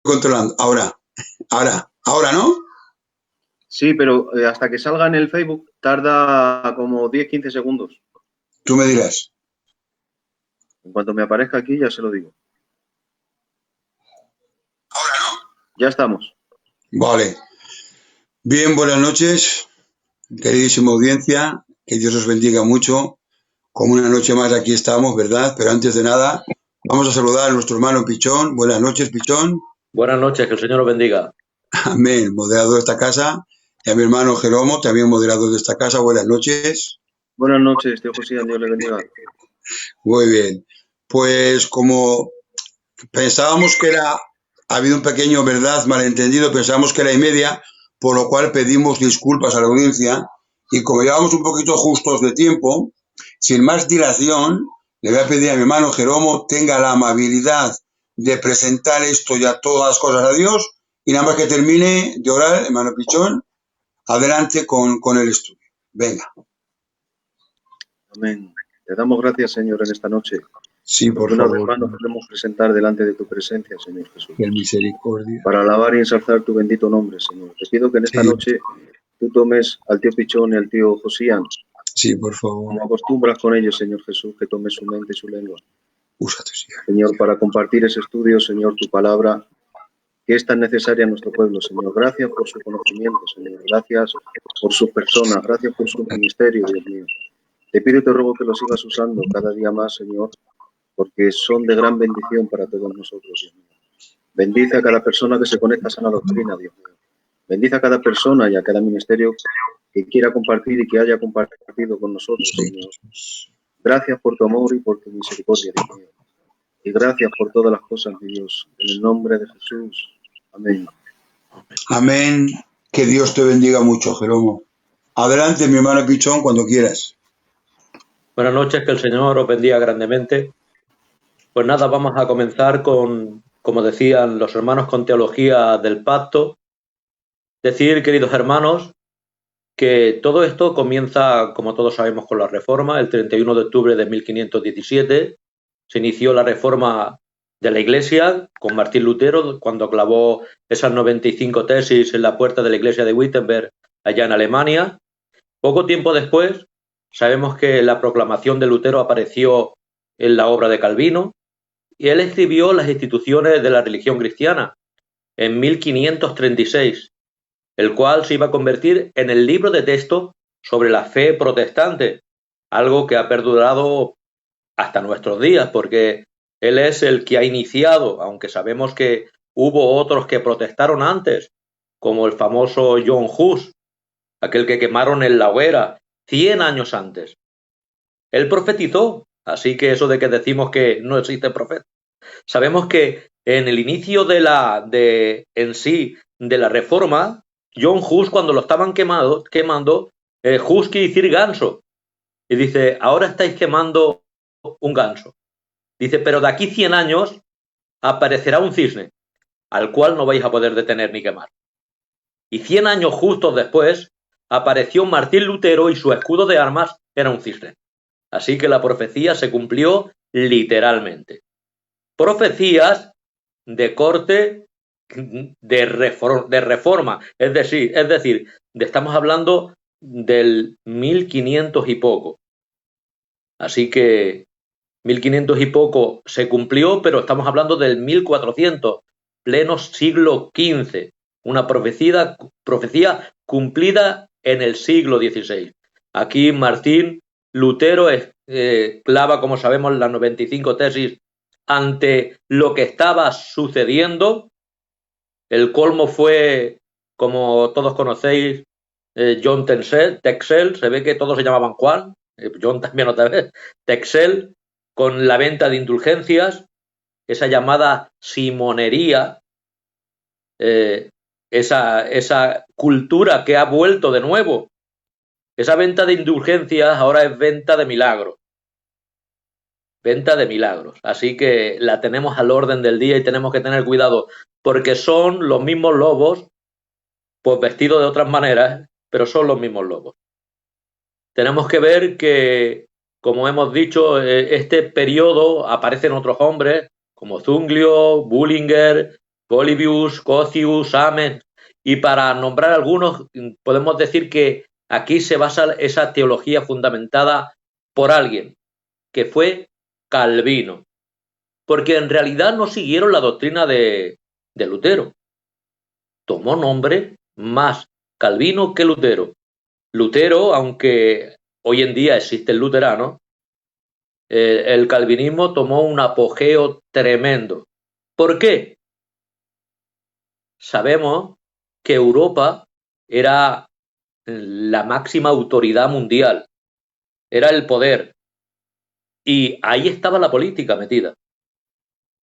controlando. Ahora, ¿no? Sí, pero hasta que salga en el Facebook tarda como 10-15 segundos. Tú me dirás. En cuanto me aparezca aquí ya se lo digo. Ahora, ¿no? Ya estamos. Vale. Bien, buenas noches, queridísima audiencia. Que Dios os bendiga mucho. Como una noche más aquí estamos, ¿verdad? Pero antes de nada, vamos a saludar a nuestro hermano Pichón. Buenas noches, Pichón. Buenas noches, que el Señor los bendiga. Amén, moderador de esta casa. Y a mi hermano Jeromo, también moderador de esta casa. Buenas noches. Buenas noches, tío José, Dios le bendiga. Muy bien. Pues como pensábamos que ha habido un pequeño, ¿verdad?, malentendido, pensábamos que era 1:30, por lo cual pedimos disculpas a la audiencia. Y como llevamos un poquito justos de tiempo, sin más dilación, le voy a pedir a mi hermano Jeromo tenga la amabilidad de presentar esto y a todas las cosas a Dios, y nada más que termine de orar, hermano Pichón, adelante con el estudio. Venga. Amén. Te damos gracias, Señor, en esta noche. Sí, por una favor. vez más nos podemos presentar delante de tu presencia, Señor Jesús. Que misericordia. Para alabar y ensalzar tu bendito nombre, Señor. Te pido que en esta noche tú tomes al tío Pichón y al tío Josían. Sí, por favor. Como acostumbras con ellos, Señor Jesús, que tomes su mente y su lengua. Úsate, Señor, para compartir ese estudio, Señor, tu palabra, que es tan necesaria en nuestro pueblo, Señor. Gracias por su conocimiento, Señor. Gracias por su persona. Gracias por su ministerio, Dios mío. Te pido y te ruego que lo sigas usando cada día más, Señor, porque son de gran bendición para todos nosotros, Dios mío. Bendice a cada persona que se conecta a sana doctrina, Dios mío. Bendice a cada persona y a cada ministerio que quiera compartir y que haya compartido con nosotros, Señor. Gracias por tu amor y por tu misericordia, Dios mío. Y gracias por todas las cosas, mi Dios. En el nombre de Jesús. Amén. Amén. Que Dios te bendiga mucho, Jeromo. Adelante, mi hermano Pichón, cuando quieras. Buenas noches, que el Señor os bendiga grandemente. Pues nada, vamos a comenzar con, como decían los hermanos con teología del pacto. Decir, queridos hermanos, que todo esto comienza, como todos sabemos, con la Reforma. El 31 de octubre de 1517 se inició la Reforma de la Iglesia con Martín Lutero, cuando clavó esas 95 tesis en la puerta de la Iglesia de Wittenberg, allá en Alemania. Poco tiempo después, sabemos que la proclamación de Lutero apareció en la obra de Calvino, y él escribió las instituciones de la religión cristiana en 1536, el cual se iba a convertir en el libro de texto sobre la fe protestante, algo que ha perdurado hasta nuestros días, porque él es el que ha iniciado, aunque sabemos que hubo otros que protestaron antes, como el famoso John Hus, aquel que quemaron en la hoguera 100 años antes. Él profetizó, así que eso de que decimos que no existe profeta. Sabemos que en el inicio de la Reforma, John Hus, cuando lo estaban quemando, Hus quiere decir ganso. Y dice, ahora estáis quemando un ganso. Dice, pero de aquí 100 años aparecerá un cisne, al cual no vais a poder detener ni quemar. Y 100 años justos después, apareció Martín Lutero y su escudo de armas era un cisne. Así que la profecía se cumplió literalmente. Profecías de corte de reforma, es decir, estamos hablando del 1500 y poco. Así que 1500 y poco se cumplió, pero estamos hablando del 1400, pleno siglo XV, una profecía cumplida en el siglo XVI. Aquí Martín Lutero clava, como sabemos, las 95 tesis ante lo que estaba sucediendo. El colmo fue, como todos conocéis, John Texel, se ve que todos se llamaban Juan, John también otra vez, Texel, con la venta de indulgencias, esa llamada simonería, esa cultura que ha vuelto de nuevo. Esa venta de indulgencias ahora es venta de milagros. Venta de milagros. Así que la tenemos al orden del día y tenemos que tener cuidado, porque son los mismos lobos, pues vestidos de otras maneras, pero son los mismos lobos. Tenemos que ver que, como hemos dicho, este periodo aparecen otros hombres como Zunglio, Bullinger, Polybius, Cocius, Amen, y para nombrar algunos, podemos decir que aquí se basa esa teología fundamentada por alguien, que fue Calvino, porque en realidad no siguieron la doctrina de Lutero. Tomó nombre más Calvino que Lutero. Lutero, aunque hoy en día existe el luterano, el calvinismo tomó un apogeo tremendo. ¿Por qué? Sabemos que Europa era la máxima autoridad mundial, era el poder, y ahí estaba la política metida.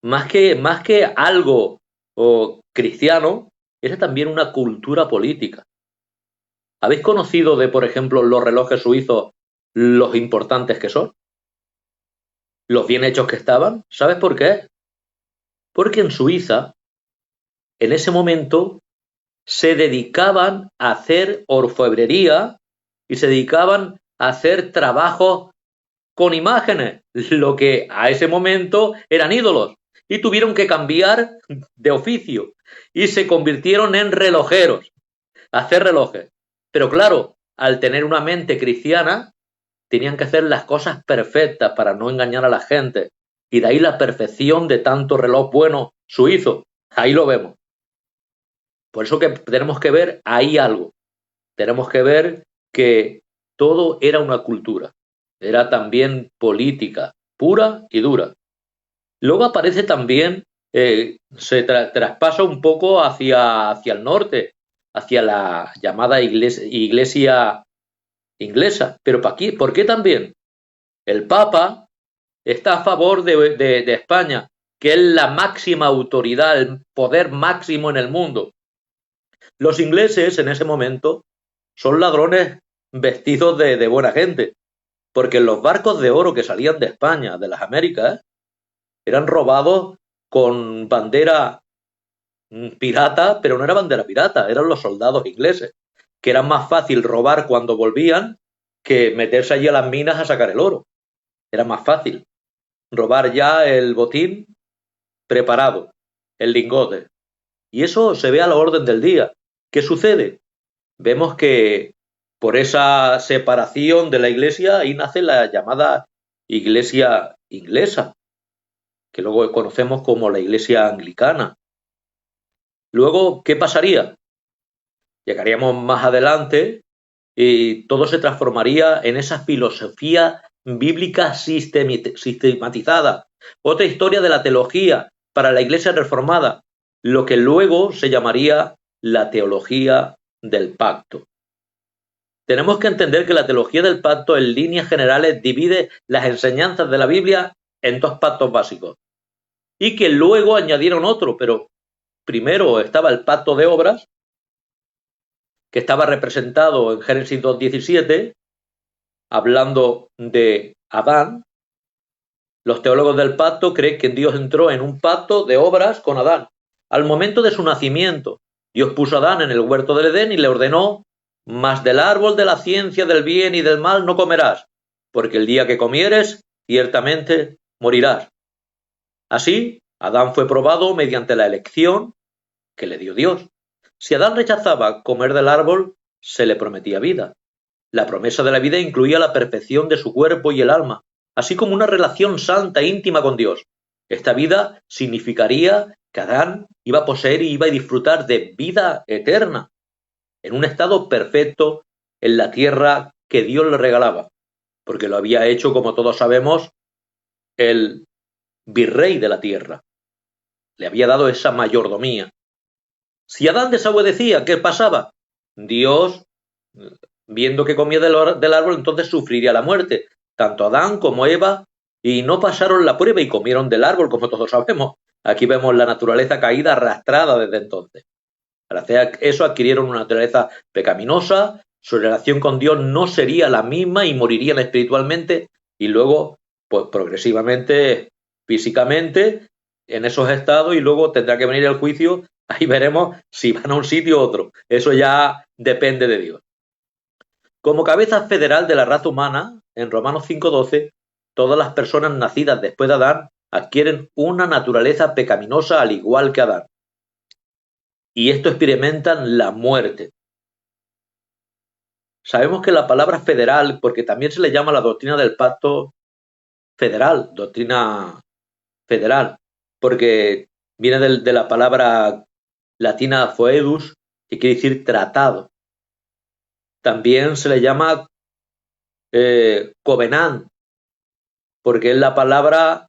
Más que algo cristiano, era también una cultura política. ¿Habéis conocido de, por ejemplo, los relojes suizos, los importantes que son? Los bien hechos que estaban. ¿Sabes por qué? Porque en Suiza, en ese momento, se dedicaban a hacer orfebrería y se dedicaban a hacer trabajos con imágenes, lo que a ese momento eran ídolos, y tuvieron que cambiar de oficio y se convirtieron en relojeros, a hacer relojes. Pero claro, al tener una mente cristiana, tenían que hacer las cosas perfectas para no engañar a la gente, y de ahí la perfección de tanto reloj bueno suizo. Ahí lo vemos. Por eso que tenemos que ver ahí algo. Tenemos que ver que todo era una cultura. Era también política, pura y dura. Luego aparece también, se traspasa un poco hacia el norte, hacia la llamada iglesia inglesa. Pero ¿por qué también? El Papa está a favor de España, que es la máxima autoridad, el poder máximo en el mundo. Los ingleses en ese momento son ladrones vestidos de buena gente, porque los barcos de oro que salían de España, de las Américas, eran robados con bandera pirata, pero no era bandera pirata, eran los soldados ingleses, que era más fácil robar cuando volvían que meterse allí a las minas a sacar el oro. Era más fácil robar ya el botín preparado, el lingote. Y eso se ve a la orden del día. ¿Qué sucede? Vemos que por esa separación de la iglesia, ahí nace la llamada iglesia inglesa, que luego conocemos como la iglesia anglicana. Luego, ¿qué pasaría? Llegaríamos más adelante y todo se transformaría en esa filosofía bíblica sistematizada. Otra historia de la teología para la iglesia reformada, lo que luego se llamaría la teología del pacto. Tenemos que entender que la teología del pacto en líneas generales divide las enseñanzas de la Biblia en dos pactos básicos y que luego añadieron otro, pero primero estaba el pacto de obras, que estaba representado en Génesis 2:17, hablando de Adán. Los teólogos del pacto creen que Dios entró en un pacto de obras con Adán. Al momento de su nacimiento, Dios puso a Adán en el huerto del Edén y le ordenó: mas del árbol de la ciencia del bien y del mal no comerás, porque el día que comieres, ciertamente morirás. Así, Adán fue probado mediante la elección que le dio Dios. Si Adán rechazaba comer del árbol, se le prometía vida. La promesa de la vida incluía la perfección de su cuerpo y el alma, así como una relación santa e íntima con Dios. Esta vida significaría que Adán iba a poseer y iba a disfrutar de vida eterna, en un estado perfecto en la tierra que Dios le regalaba, porque lo había hecho, como todos sabemos, el virrey de la tierra. Le había dado esa mayordomía. Si Adán desobedecía, ¿qué pasaba? Dios, viendo que comía del árbol, entonces sufriría la muerte. Tanto Adán como Eva, y no pasaron la prueba y comieron del árbol, como todos sabemos. Aquí vemos la naturaleza caída, arrastrada desde entonces. Gracias a eso adquirieron una naturaleza pecaminosa, su relación con Dios no sería la misma y morirían espiritualmente y luego, pues progresivamente, físicamente, en esos estados, y luego tendrá que venir el juicio. Ahí veremos si van a un sitio u otro. Eso ya depende de Dios. Como cabeza federal de la raza humana, en Romanos 5:12, todas las personas nacidas después de Adán adquieren una naturaleza pecaminosa al igual que Adán. y esto experimentan la muerte. Sabemos que la palabra federal, porque también se le llama la doctrina del pacto federal, doctrina federal, porque viene de la palabra latina foedus, que quiere decir tratado. También se le llama covenant, porque es la palabra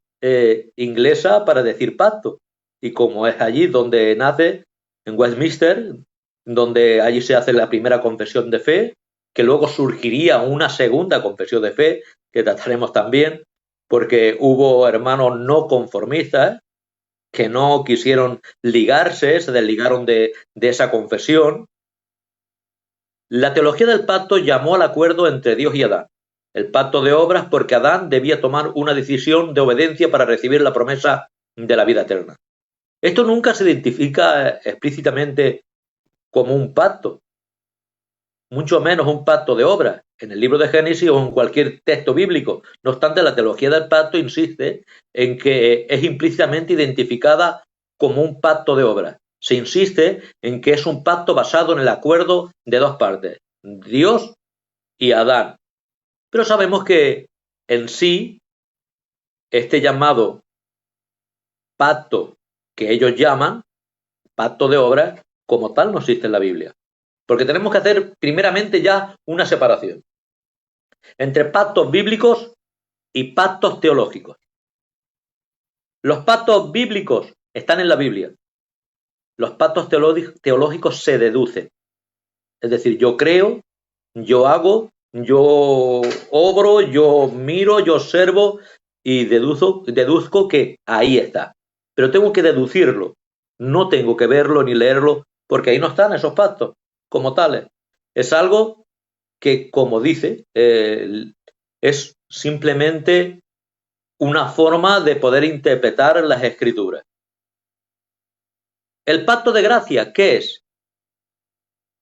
inglesa para decir pacto. Y como es allí donde nace, en Westminster, donde allí se hace la primera confesión de fe, que luego surgiría una segunda confesión de fe, que trataremos también, porque hubo hermanos no conformistas que no quisieron ligarse, se desligaron de esa confesión. La teología del pacto llamó al acuerdo entre Dios y Adán. El pacto de obras porque Adán debía tomar una decisión de obediencia para recibir la promesa de la vida eterna. Esto nunca se identifica explícitamente como un pacto, mucho menos un pacto de obras, en el libro de Génesis o en cualquier texto bíblico. No obstante, la teología del pacto insiste en que es implícitamente identificada como un pacto de obras. Se insiste en que es un pacto basado en el acuerdo de dos partes, Dios y Adán. Pero sabemos que en sí, este llamado pacto que ellos llaman pacto de obras, como tal no existe en la Biblia. Porque tenemos que hacer primeramente ya una separación entre pactos bíblicos y pactos teológicos. Los pactos bíblicos están en la Biblia. Los pactos teológicos se deducen. Es decir, yo creo, yo hago, yo obro, yo miro, yo observo y deduzco que ahí está. Pero tengo que deducirlo. No tengo que verlo ni leerlo porque ahí no están esos pactos como tales. Es algo que, como dice, es simplemente una forma de poder interpretar las escrituras. El pacto de gracia, ¿qué es?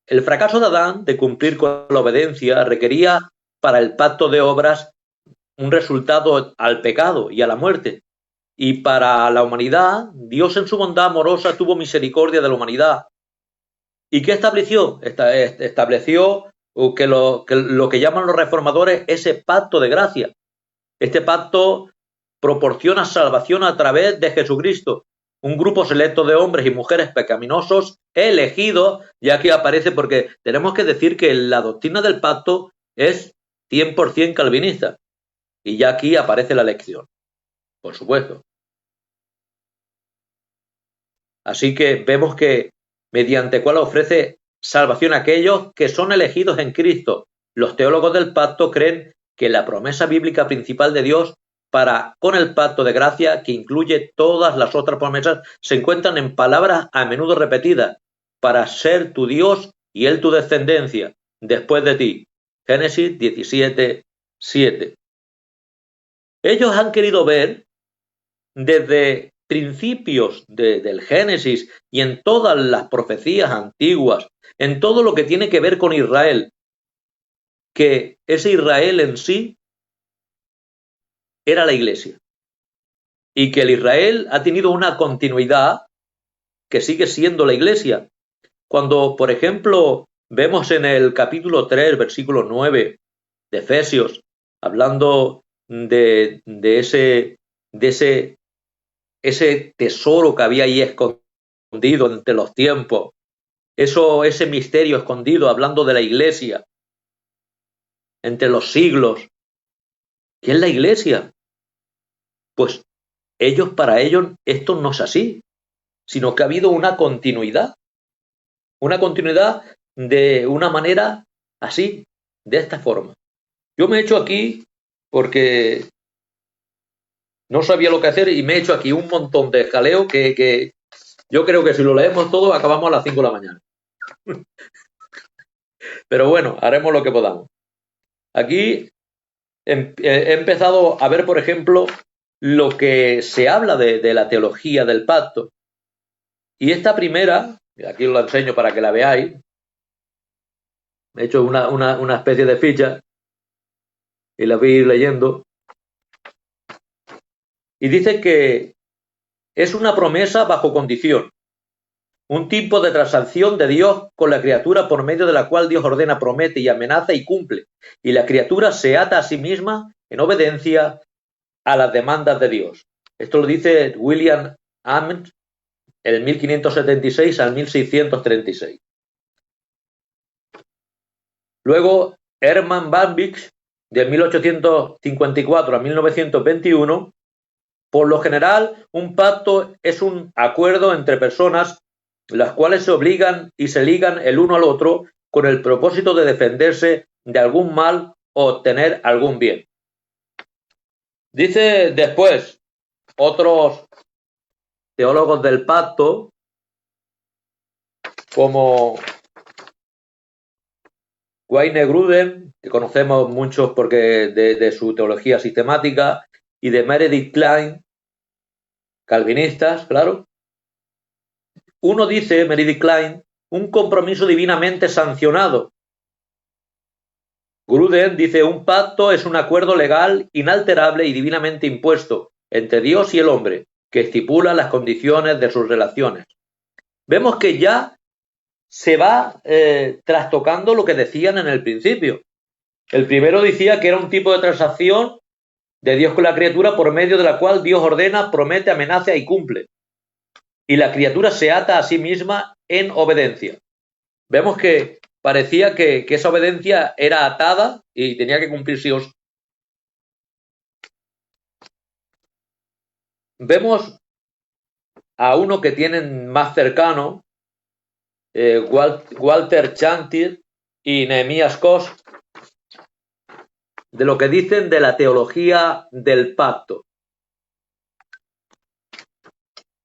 El fracaso de Adán de cumplir con la obediencia requería para el pacto de obras un resultado al pecado y a la muerte. Y para la humanidad, Dios en su bondad amorosa tuvo misericordia de la humanidad. ¿Y qué estableció? Estableció que lo que llaman los reformadores ese pacto de gracia. Este pacto proporciona salvación a través de Jesucristo, un grupo selecto de hombres y mujeres pecaminosos elegidos, y aquí aparece porque tenemos que decir que la doctrina del pacto es 100% calvinista, y ya aquí aparece la elección, por supuesto. Así que vemos que mediante cual ofrece salvación a aquellos que son elegidos en Cristo. Los teólogos del pacto creen que la promesa bíblica principal de Dios para con el pacto de gracia, que incluye todas las otras promesas, se encuentran en palabras a menudo repetidas: para ser tu Dios y él tu descendencia después de ti. Génesis 17:7. Ellos han querido ver desde principios del Génesis y en todas las profecías antiguas, en todo lo que tiene que ver con Israel, que ese Israel en sí era la Iglesia, y que el Israel ha tenido una continuidad que sigue siendo la Iglesia. Cuando, por ejemplo, vemos en el capítulo 3, versículo 9 de Efesios, hablando de ese tesoro que había ahí escondido entre los tiempos, ese misterio escondido, hablando de la Iglesia entre los siglos. ¿Qué es la Iglesia? Pues para ellos esto no es así, sino que ha habido una continuidad de una manera así, de esta forma. Yo me he hecho aquí porque no sabía lo que hacer y me he hecho aquí un montón de jaleo que yo creo que si lo leemos todo acabamos a las 5 de la mañana. Pero bueno, haremos lo que podamos. Aquí he empezado a ver, por ejemplo, lo que se habla de la teología del pacto. Y esta primera, aquí os la enseño para que la veáis, he hecho una especie de ficha y la voy a ir leyendo. Y dice que es una promesa bajo condición. un tipo de transacción de Dios con la criatura por medio de la cual Dios ordena, promete y amenaza y cumple, y la criatura se ata a sí misma en obediencia a las demandas de Dios. Esto lo dice William Ames, el 1576 al 1636. Luego, Hermann Bavinck, de 1854 a 1921, por lo general, un pacto es un acuerdo entre personas las cuales se obligan y se ligan el uno al otro con el propósito de defenderse de algún mal o obtener algún bien. Dice después otros teólogos del pacto, como Wayne Grudem, que conocemos muchos porque de su teología sistemática, y de Meredith Kline, calvinistas, claro. Uno dice, Meredith Kline, un compromiso divinamente sancionado. Grudem dice, un pacto es un acuerdo legal, inalterable y divinamente impuesto entre Dios y el hombre, que estipula las condiciones de sus relaciones. Vemos que ya se va trastocando lo que decían en el principio. El primero decía que era un tipo de transacción de Dios con la criatura por medio de la cual Dios ordena, promete, amenaza y cumple. Y la criatura se ata a sí misma en obediencia. Vemos que parecía que esa obediencia era atada y tenía que cumplir sí o sí. Vemos a uno que tienen más cercano, Walter Chantier y Nehemías Coss, de lo que dicen de la teología del pacto.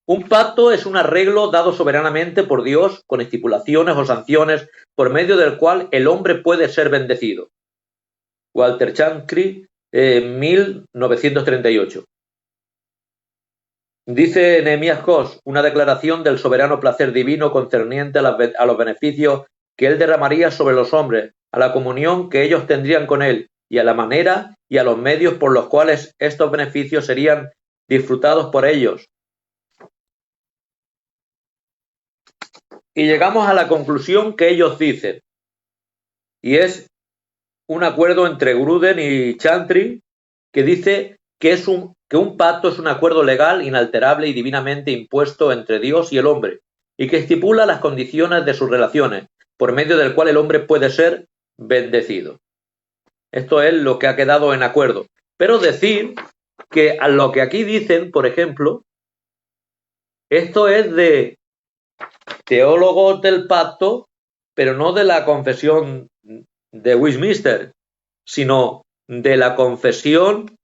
Un pacto es un arreglo dado soberanamente por Dios con estipulaciones o sanciones por medio del cual el hombre puede ser bendecido. Walter Chantier, 1938. Dice Nehemías Coss, una declaración del soberano placer divino concerniente a los beneficios que él derramaría sobre los hombres, a la comunión que ellos tendrían con él, y a la manera y a los medios por los cuales estos beneficios serían disfrutados por ellos. Y llegamos a la conclusión que ellos dicen, y es un acuerdo entre Grudem y Chantier, que dice que un pacto es un acuerdo legal, inalterable y divinamente impuesto entre Dios y el hombre, y que estipula las condiciones de sus relaciones, por medio del cual el hombre puede ser bendecido. Esto es lo que ha quedado en acuerdo. Pero decir que a lo que aquí dicen, por ejemplo, esto es de teólogos del pacto, pero no de la confesión de Westminster, sino de la confesión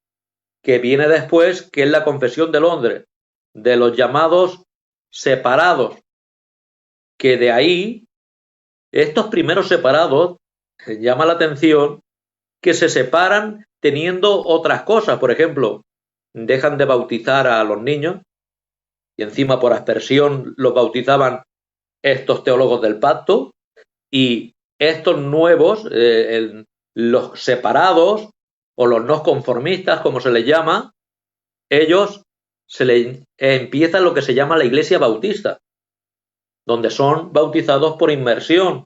que viene después, que es la confesión de Londres, de los llamados separados, que de ahí, estos primeros separados, llama la atención que se separan teniendo otras cosas. Por ejemplo, dejan de bautizar a los niños y encima por aspersión los bautizaban estos teólogos del pacto, y estos nuevos, los separados o los no conformistas, como se les llama, ellos empiezan lo que se llama la Iglesia Bautista, donde son bautizados por inmersión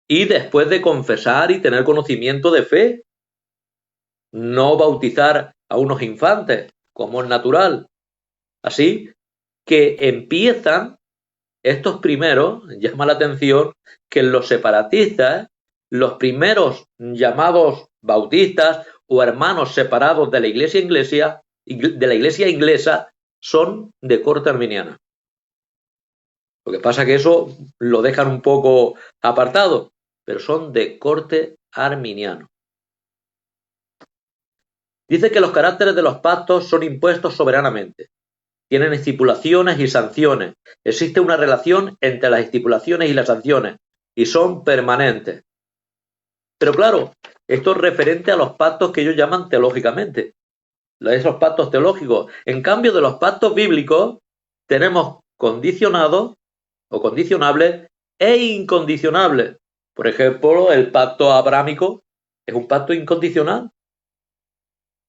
y después de confesar y tener conocimiento de fe, no bautizar a unos infantes, como es natural. Así que empiezan estos primeros, llama la atención que los separatistas, los primeros llamados bautistas o hermanos separados de la iglesia inglesa, son de corte arminiana. Lo que pasa es que eso lo dejan un poco apartado, pero son de corte arminiano. Dice que los caracteres de los pactos son impuestos soberanamente. Tienen estipulaciones y sanciones. Existe una relación entre las estipulaciones y las sanciones y son permanentes. Pero claro, esto es referente a los pactos que ellos llaman teológicamente, esos pactos teológicos. En cambio, de los pactos bíblicos tenemos condicionados o condicionables e incondicionables. Por ejemplo, el pacto abrámico es un pacto incondicional.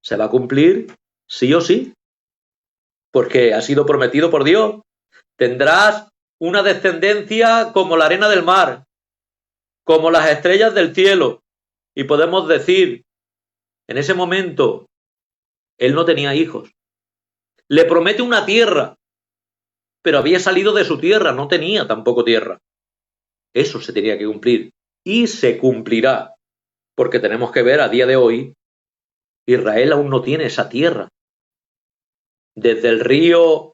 Se va a cumplir sí o sí, porque ha sido prometido por Dios. Tendrás una descendencia como la arena del mar, como las estrellas del cielo. Y podemos decir, en ese momento, él no tenía hijos. Le promete una tierra, pero había salido de su tierra, no tenía tampoco tierra. Eso se tenía que cumplir y se cumplirá, porque tenemos que ver a día de hoy, Israel aún no tiene esa tierra. Desde el río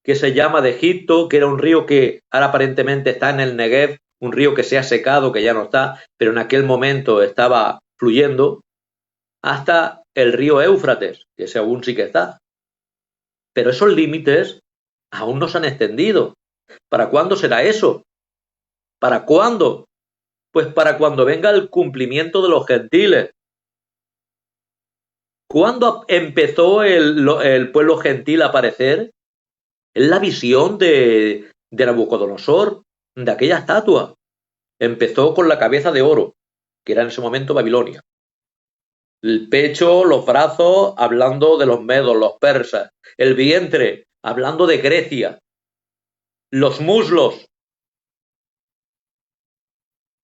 que se llama de Egipto, que era un río que ahora aparentemente está en el Negev, un río que se ha secado, que ya no está, pero en aquel momento estaba fluyendo, hasta el río Éufrates, que ese aún sí que está. Pero esos límites aún no se han extendido. ¿Para cuándo será eso? ¿Para cuándo? Pues para cuando venga el cumplimiento de los gentiles. ¿Cuándo empezó el pueblo gentil a aparecer? Es la visión de Nabucodonosor, de aquella estatua. Empezó con la cabeza de oro, que era en ese momento Babilonia. El pecho, los brazos, hablando de los medos, los persas. El vientre, hablando de Grecia. Los muslos,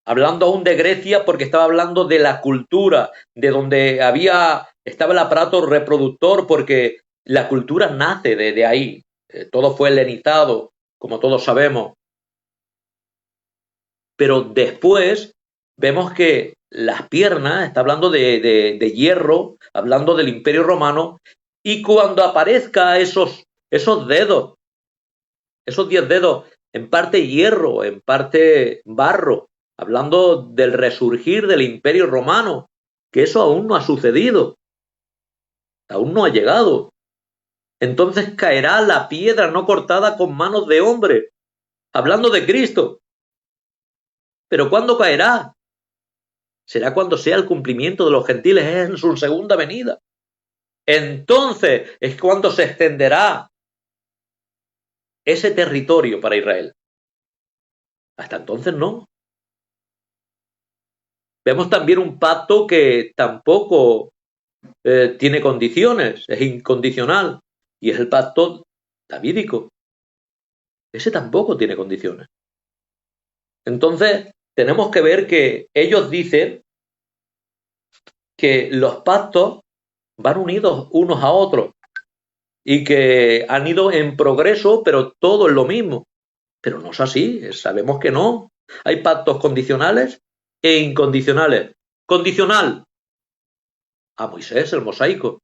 hablando aún de Grecia porque estaba hablando de la cultura, de donde estaba el aparato reproductor, porque la cultura nace de ahí. Todo fue helenizado, como todos sabemos. Pero después vemos que las piernas, está hablando de hierro, hablando del Imperio Romano, y cuando aparezca esos dedos, esos 10 dedos, en parte hierro, en parte barro, hablando del resurgir del Imperio Romano, que eso aún no ha sucedido, aún no ha llegado. Entonces caerá la piedra no cortada con manos de hombre, hablando de Cristo. ¿Pero cuándo caerá? Será cuando sea el cumplimiento de los gentiles en su segunda venida. Entonces es cuando se extenderá ese territorio para Israel. Hasta entonces no. Vemos también un pacto que tampoco tiene condiciones, es incondicional, y es el pacto davídico. Ese tampoco tiene condiciones. Entonces, tenemos que ver que ellos dicen que los pactos van unidos unos a otros y que han ido en progreso, pero todo es lo mismo. Pero no es así, sabemos que no. Hay pactos condicionales e incondicionales. Condicional, a Moisés, el mosaico.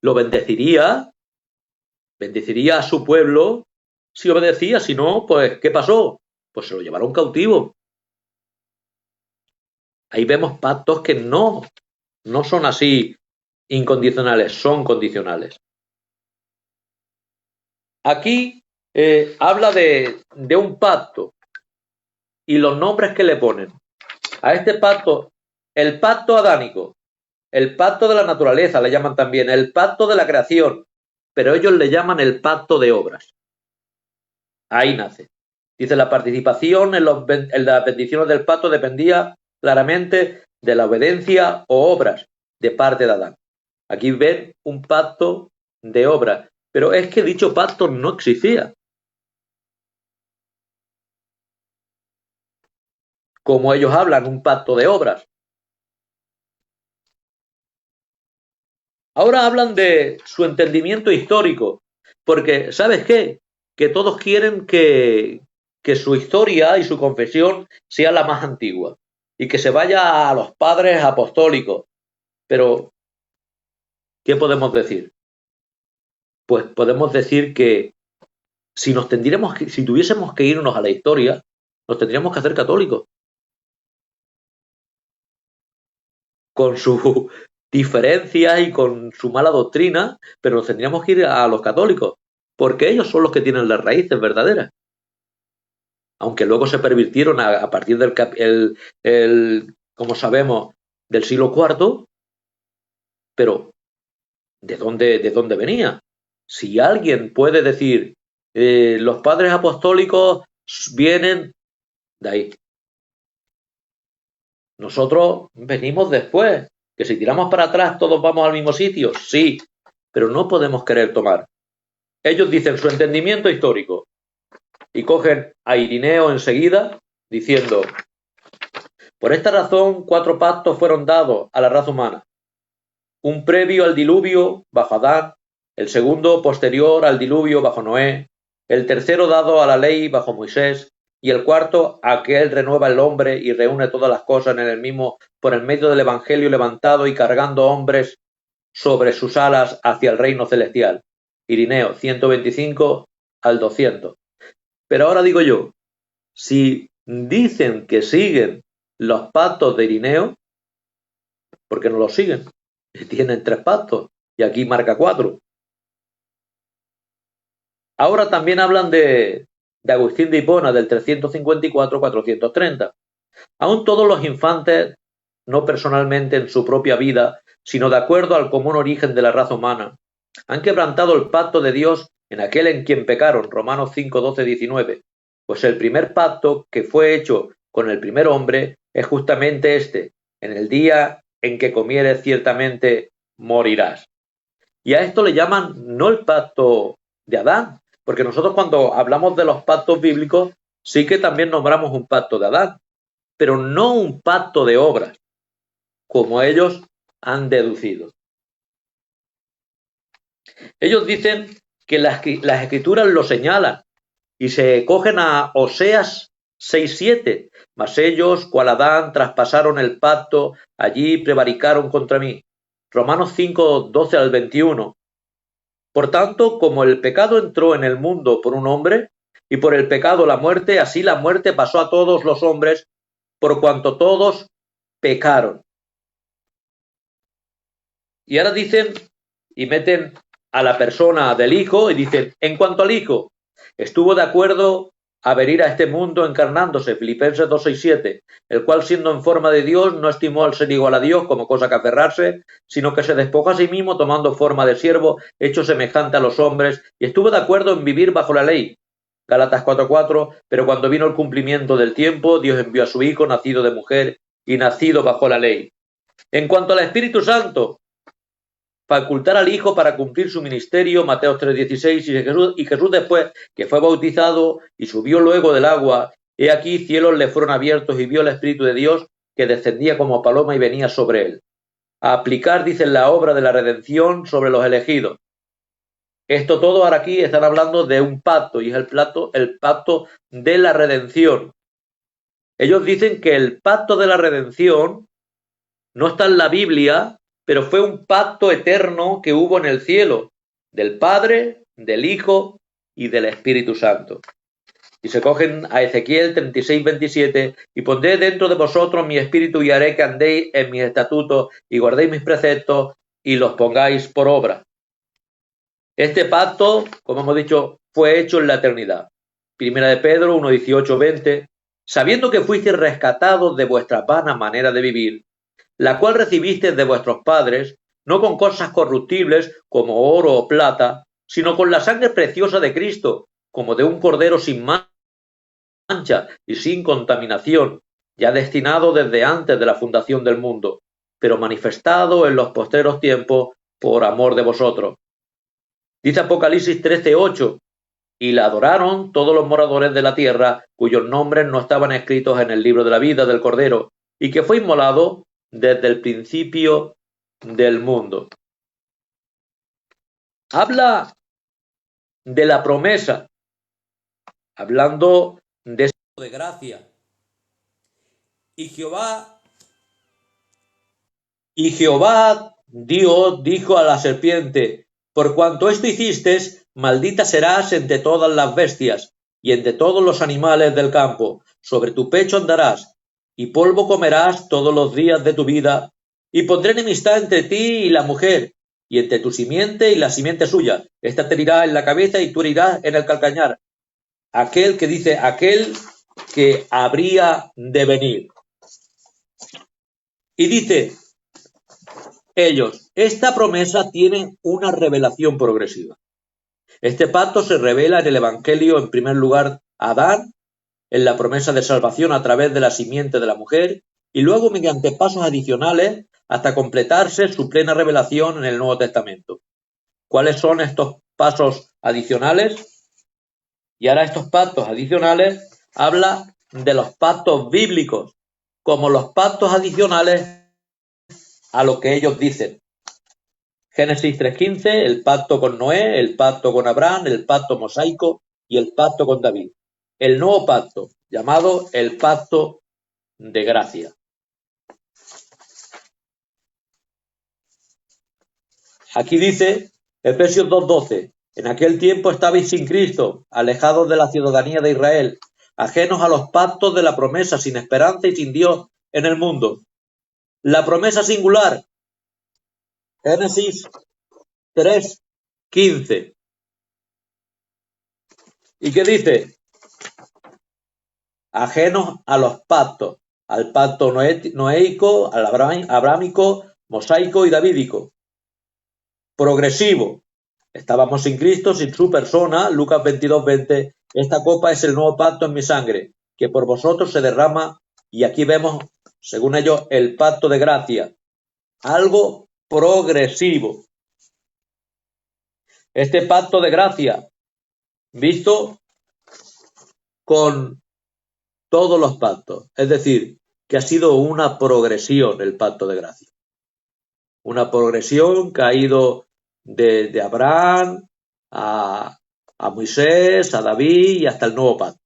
Lo bendeciría a su pueblo si obedecía, si no, pues ¿qué pasó? Pues se lo llevaron cautivo. Ahí vemos pactos que no son así incondicionales, son condicionales. Aquí habla de un pacto y los nombres que le ponen. A este pacto, el pacto adánico, el pacto de la naturaleza le llaman también, el pacto de la creación, pero ellos le llaman el pacto de obras. Ahí nace. Dice, la participación en las bendiciones del pacto dependía claramente de la obediencia o obras de parte de Adán. Aquí ven un pacto de obras, pero es que dicho pacto no existía. Como ellos hablan, un pacto de obras. Ahora hablan de su entendimiento histórico, porque ¿sabes qué? Que todos quieren que su historia y su confesión sea la más antigua y que se vaya a los padres apostólicos. Pero, ¿qué podemos decir? Pues podemos decir que si tuviésemos que irnos a la historia, nos tendríamos que hacer católicos. Con sus diferencias y con su mala doctrina, pero nos tendríamos que ir a los católicos, porque ellos son los que tienen las raíces verdaderas. Aunque luego se pervirtieron a partir del, como sabemos, del siglo IV, pero ¿de dónde venía? Si alguien puede decir, los padres apostólicos vienen de ahí. Nosotros venimos después, que si tiramos para atrás todos vamos al mismo sitio, sí, pero no podemos querer tomar. Ellos dicen su entendimiento histórico y cogen a Irineo enseguida, diciendo: por esta razón 4 pactos fueron dados a la raza humana. Un previo al diluvio bajo Adán, el segundo posterior al diluvio bajo Noé, el tercero dado a la ley bajo Moisés, y el cuarto a que él renueva el hombre y reúne todas las cosas en el mismo por el medio del evangelio, levantado y cargando hombres sobre sus alas hacia el reino celestial. Irineo 125 al 200. Pero ahora digo yo, si dicen que siguen los pactos de Irineo, ¿por qué no los siguen? Tienen 3 pactos y aquí marca 4. Ahora también hablan de Agustín de Hipona, del 354-430. Aún todos los infantes, no personalmente en su propia vida, sino de acuerdo al común origen de la raza humana, han quebrantado el pacto de Dios en aquel en quien pecaron, Romanos 5, 12, 19. Pues el primer pacto que fue hecho con el primer hombre es justamente este: en el día en que comieres ciertamente morirás. Y a esto le llaman no el pacto de Adán, porque nosotros cuando hablamos de los pactos bíblicos sí que también nombramos un pacto de Adán, pero no un pacto de obras, como ellos han deducido. Ellos dicen que las escrituras lo señalan y se cogen a Oseas 6:7, mas ellos, cual Adán, traspasaron el pacto, allí prevaricaron contra mí. Romanos 5, 12 al 21. Por tanto, como el pecado entró en el mundo por un hombre, y por el pecado la muerte, así la muerte pasó a todos los hombres, por cuanto todos pecaron. Y ahora dicen, y meten a la persona del Hijo, y dicen: en cuanto al Hijo, estuvo de acuerdo a venir a este mundo encarnándose, Filipenses 2:6-7, el cual, siendo en forma de Dios, no estimó al ser igual a Dios como cosa que aferrarse, sino que se despojó a sí mismo, tomando forma de siervo, hecho semejante a los hombres, y estuvo de acuerdo en vivir bajo la ley, Gálatas 4:4, pero cuando vino el cumplimiento del tiempo, Dios envió a su Hijo, nacido de mujer y nacido bajo la ley. En cuanto al Espíritu Santo, facultar al Hijo para cumplir su ministerio, Mateo 3:16, y Jesús después que fue bautizado y subió luego del agua, he aquí cielos le fueron abiertos y vio el Espíritu de Dios que descendía como paloma y venía sobre él. A aplicar, dicen, la obra de la redención sobre los elegidos. Esto todo ahora aquí están hablando de un pacto, y es el pacto de la redención. Ellos dicen que el pacto de la redención no está en la Biblia, pero fue un pacto eterno que hubo en el cielo, del Padre, del Hijo y del Espíritu Santo. Y se cogen a Ezequiel 36:27, y pondré dentro de vosotros mi espíritu y haré que andéis en mis estatutos y guardéis mis preceptos y los pongáis por obra. Este pacto, como hemos dicho, fue hecho en la eternidad. Primera de Pedro 1:18-20, sabiendo que fuisteis rescatados de vuestra vana manera de vivir, la cual recibisteis de vuestros padres, no con cosas corruptibles como oro o plata, sino con la sangre preciosa de Cristo, como de un cordero sin mancha y sin contaminación, ya destinado desde antes de la fundación del mundo, pero manifestado en los postreros tiempos por amor de vosotros. Dice Apocalipsis 13:8, y la adoraron todos los moradores de la tierra, cuyos nombres no estaban escritos en el libro de la vida del Cordero, y que fue inmolado desde el principio del mundo. Habla de la promesa, hablando de gracia. Y Jehová Dios dijo a la serpiente: por cuanto esto hiciste, maldita serás entre todas las bestias y entre todos los animales del campo. Sobre tu pecho andarás, y polvo comerás todos los días de tu vida. Y pondré enemistad entre ti y la mujer, y entre tu simiente y la simiente suya. Esta te herirá en la cabeza y tú herirás en el calcañar. Aquel que habría de venir. Y dice ellos, esta promesa tiene una revelación progresiva. Este pacto se revela en el Evangelio, en primer lugar, a Adán, en la promesa de salvación a través de la simiente de la mujer, y luego mediante pasos adicionales hasta completarse su plena revelación en el Nuevo Testamento. ¿Cuáles son estos pasos adicionales? Y ahora estos pactos adicionales habla de los pactos bíblicos, como los pactos adicionales a lo que ellos dicen. Génesis 3:15, el pacto con Noé, el pacto con Abraham, el pacto mosaico y el pacto con David. El nuevo pacto, llamado el pacto de gracia. Aquí dice, Efesios 2:12, en aquel tiempo estabais sin Cristo, alejados de la ciudadanía de Israel, ajenos a los pactos de la promesa, sin esperanza y sin Dios en el mundo. La promesa singular, Génesis 3:15. ¿Y qué dice? Ajenos a los pactos, al pacto noéico, al abrámico, mosaico y davídico. Progresivo. Estábamos sin Cristo, sin su persona, Lucas 22:20. Esta copa es el nuevo pacto en mi sangre, que por vosotros se derrama, y aquí vemos, según ellos, el pacto de gracia. Algo progresivo. Este pacto de gracia, visto con todos los pactos, es decir, que ha sido una progresión el pacto de gracia. Una progresión que ha ido de Abraham a Moisés, a David y hasta el nuevo pacto.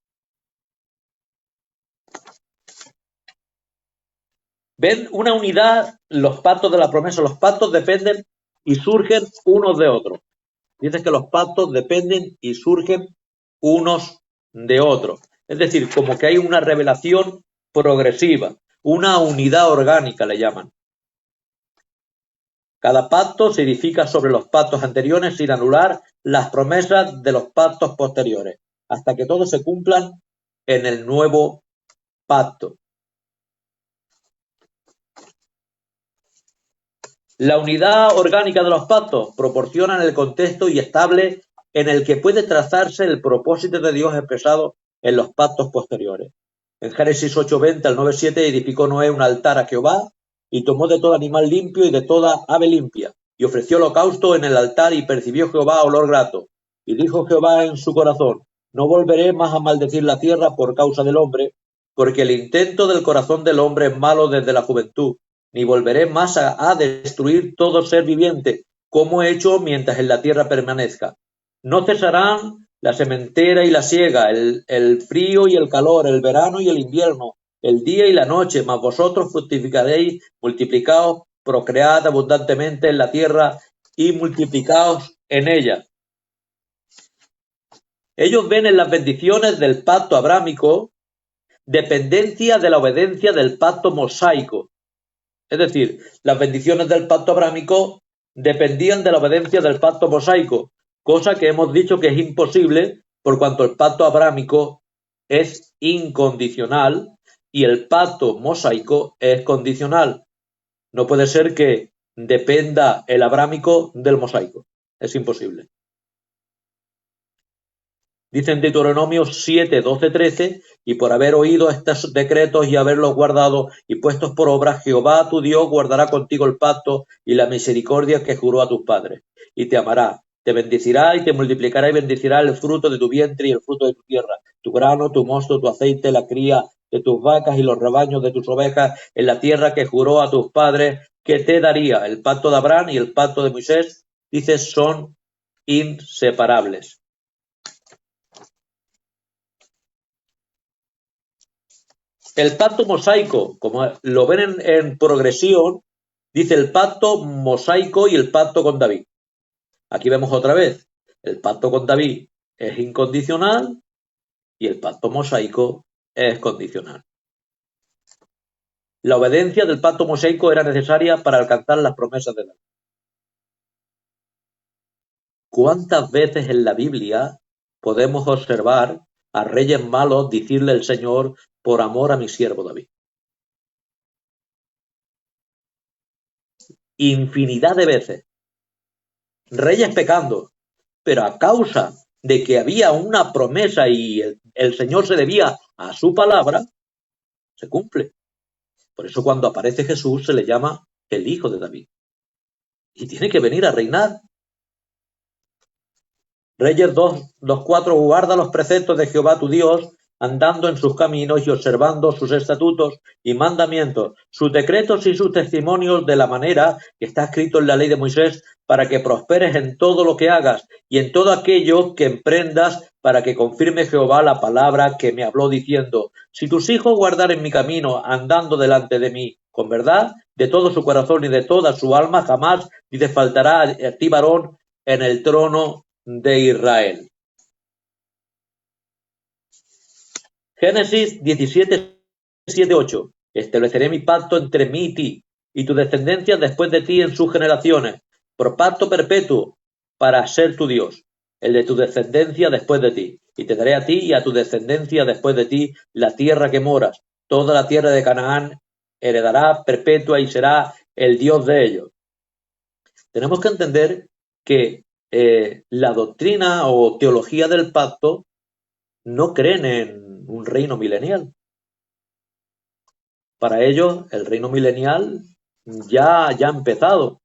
¿Ven una unidad? Los pactos de la promesa, los pactos dependen y surgen unos de otros. Dice que los pactos dependen y surgen unos de otros. Es decir, como que hay una revelación progresiva, una unidad orgánica le llaman. Cada pacto se edifica sobre los pactos anteriores sin anular las promesas de los pactos posteriores, hasta que todos se cumplan en el nuevo pacto. La unidad orgánica de los pactos proporciona el contexto y estable en el que puede trazarse el propósito de Dios expresado en los pactos posteriores. En Génesis 8:20 al 9:7 edificó Noé un altar a Jehová y tomó de todo animal limpio y de toda ave limpia y ofreció holocausto en el altar y percibió Jehová olor grato. Y dijo Jehová en su corazón, no volveré más a maldecir la tierra por causa del hombre, porque el intento del corazón del hombre es malo desde la juventud, ni volveré más a destruir todo ser viviente, como he hecho mientras en la tierra permanezca. No cesarán la sementera y la siega, el frío y el calor, el verano y el invierno, el día y la noche, mas vosotros fructificaréis, multiplicaos, procread abundantemente en la tierra y multiplicaos en ella. Ellos ven en las bendiciones del pacto abrámico dependencia de la obediencia del pacto mosaico. Es decir, las bendiciones del pacto abrámico dependían de la obediencia del pacto mosaico, cosa que hemos dicho que es imposible por cuanto el pacto abrámico es incondicional y el pacto mosaico es condicional. No puede ser que dependa el abrámico del mosaico. Es imposible. Dice en Deuteronomio 7, 12, 13, y por haber oído estos decretos y haberlos guardado y puestos por obra, Jehová tu Dios guardará contigo el pacto y la misericordia que juró a tus padres, y te amará, te bendecirá y te multiplicará y bendecirá el fruto de tu vientre y el fruto de tu tierra, tu grano, tu mosto, tu aceite, la cría de tus vacas y los rebaños de tus ovejas en la tierra que juró a tus padres que te daría. El pacto de Abraham y el pacto de Moisés, dice, son inseparables. El pacto mosaico, como lo ven en progresión, dice el pacto mosaico y el pacto con David. Aquí vemos otra vez, el pacto con David es incondicional y el pacto mosaico es condicional. La obediencia del pacto mosaico era necesaria para alcanzar las promesas de David. ¿Cuántas veces en la Biblia podemos observar a reyes malos decirle el Señor por amor a mi siervo David? Infinidad de veces. Reyes pecando, pero a causa de que había una promesa y el Señor se debía a su palabra, se cumple. Por eso cuando aparece Jesús se le llama el Hijo de David. Y tiene que venir a reinar. Reyes 2:4, guarda los preceptos de Jehová tu Dios, andando en sus caminos y observando sus estatutos y mandamientos, sus decretos y sus testimonios de la manera que está escrito en la ley de Moisés, para que prosperes en todo lo que hagas y en todo aquello que emprendas, para que confirme Jehová la palabra que me habló diciendo: si tus hijos guardaren mi camino, andando delante de mí con verdad, de todo su corazón y de toda su alma, jamás ni te faltará a ti varón en el trono de Israel. Génesis 17, 7, 8. Estableceré mi pacto entre mí y ti, y tu descendencia después de ti en sus generaciones, por pacto perpetuo, para ser tu Dios, el de tu descendencia después de ti. Y te daré a ti y a tu descendencia después de ti la tierra que moras, toda la tierra de Canaán heredará perpetua y será el Dios de ellos. Tenemos que entender que la doctrina o teología del pacto no creen en un reino milenial. Para ellos, el reino milenial ya ha empezado.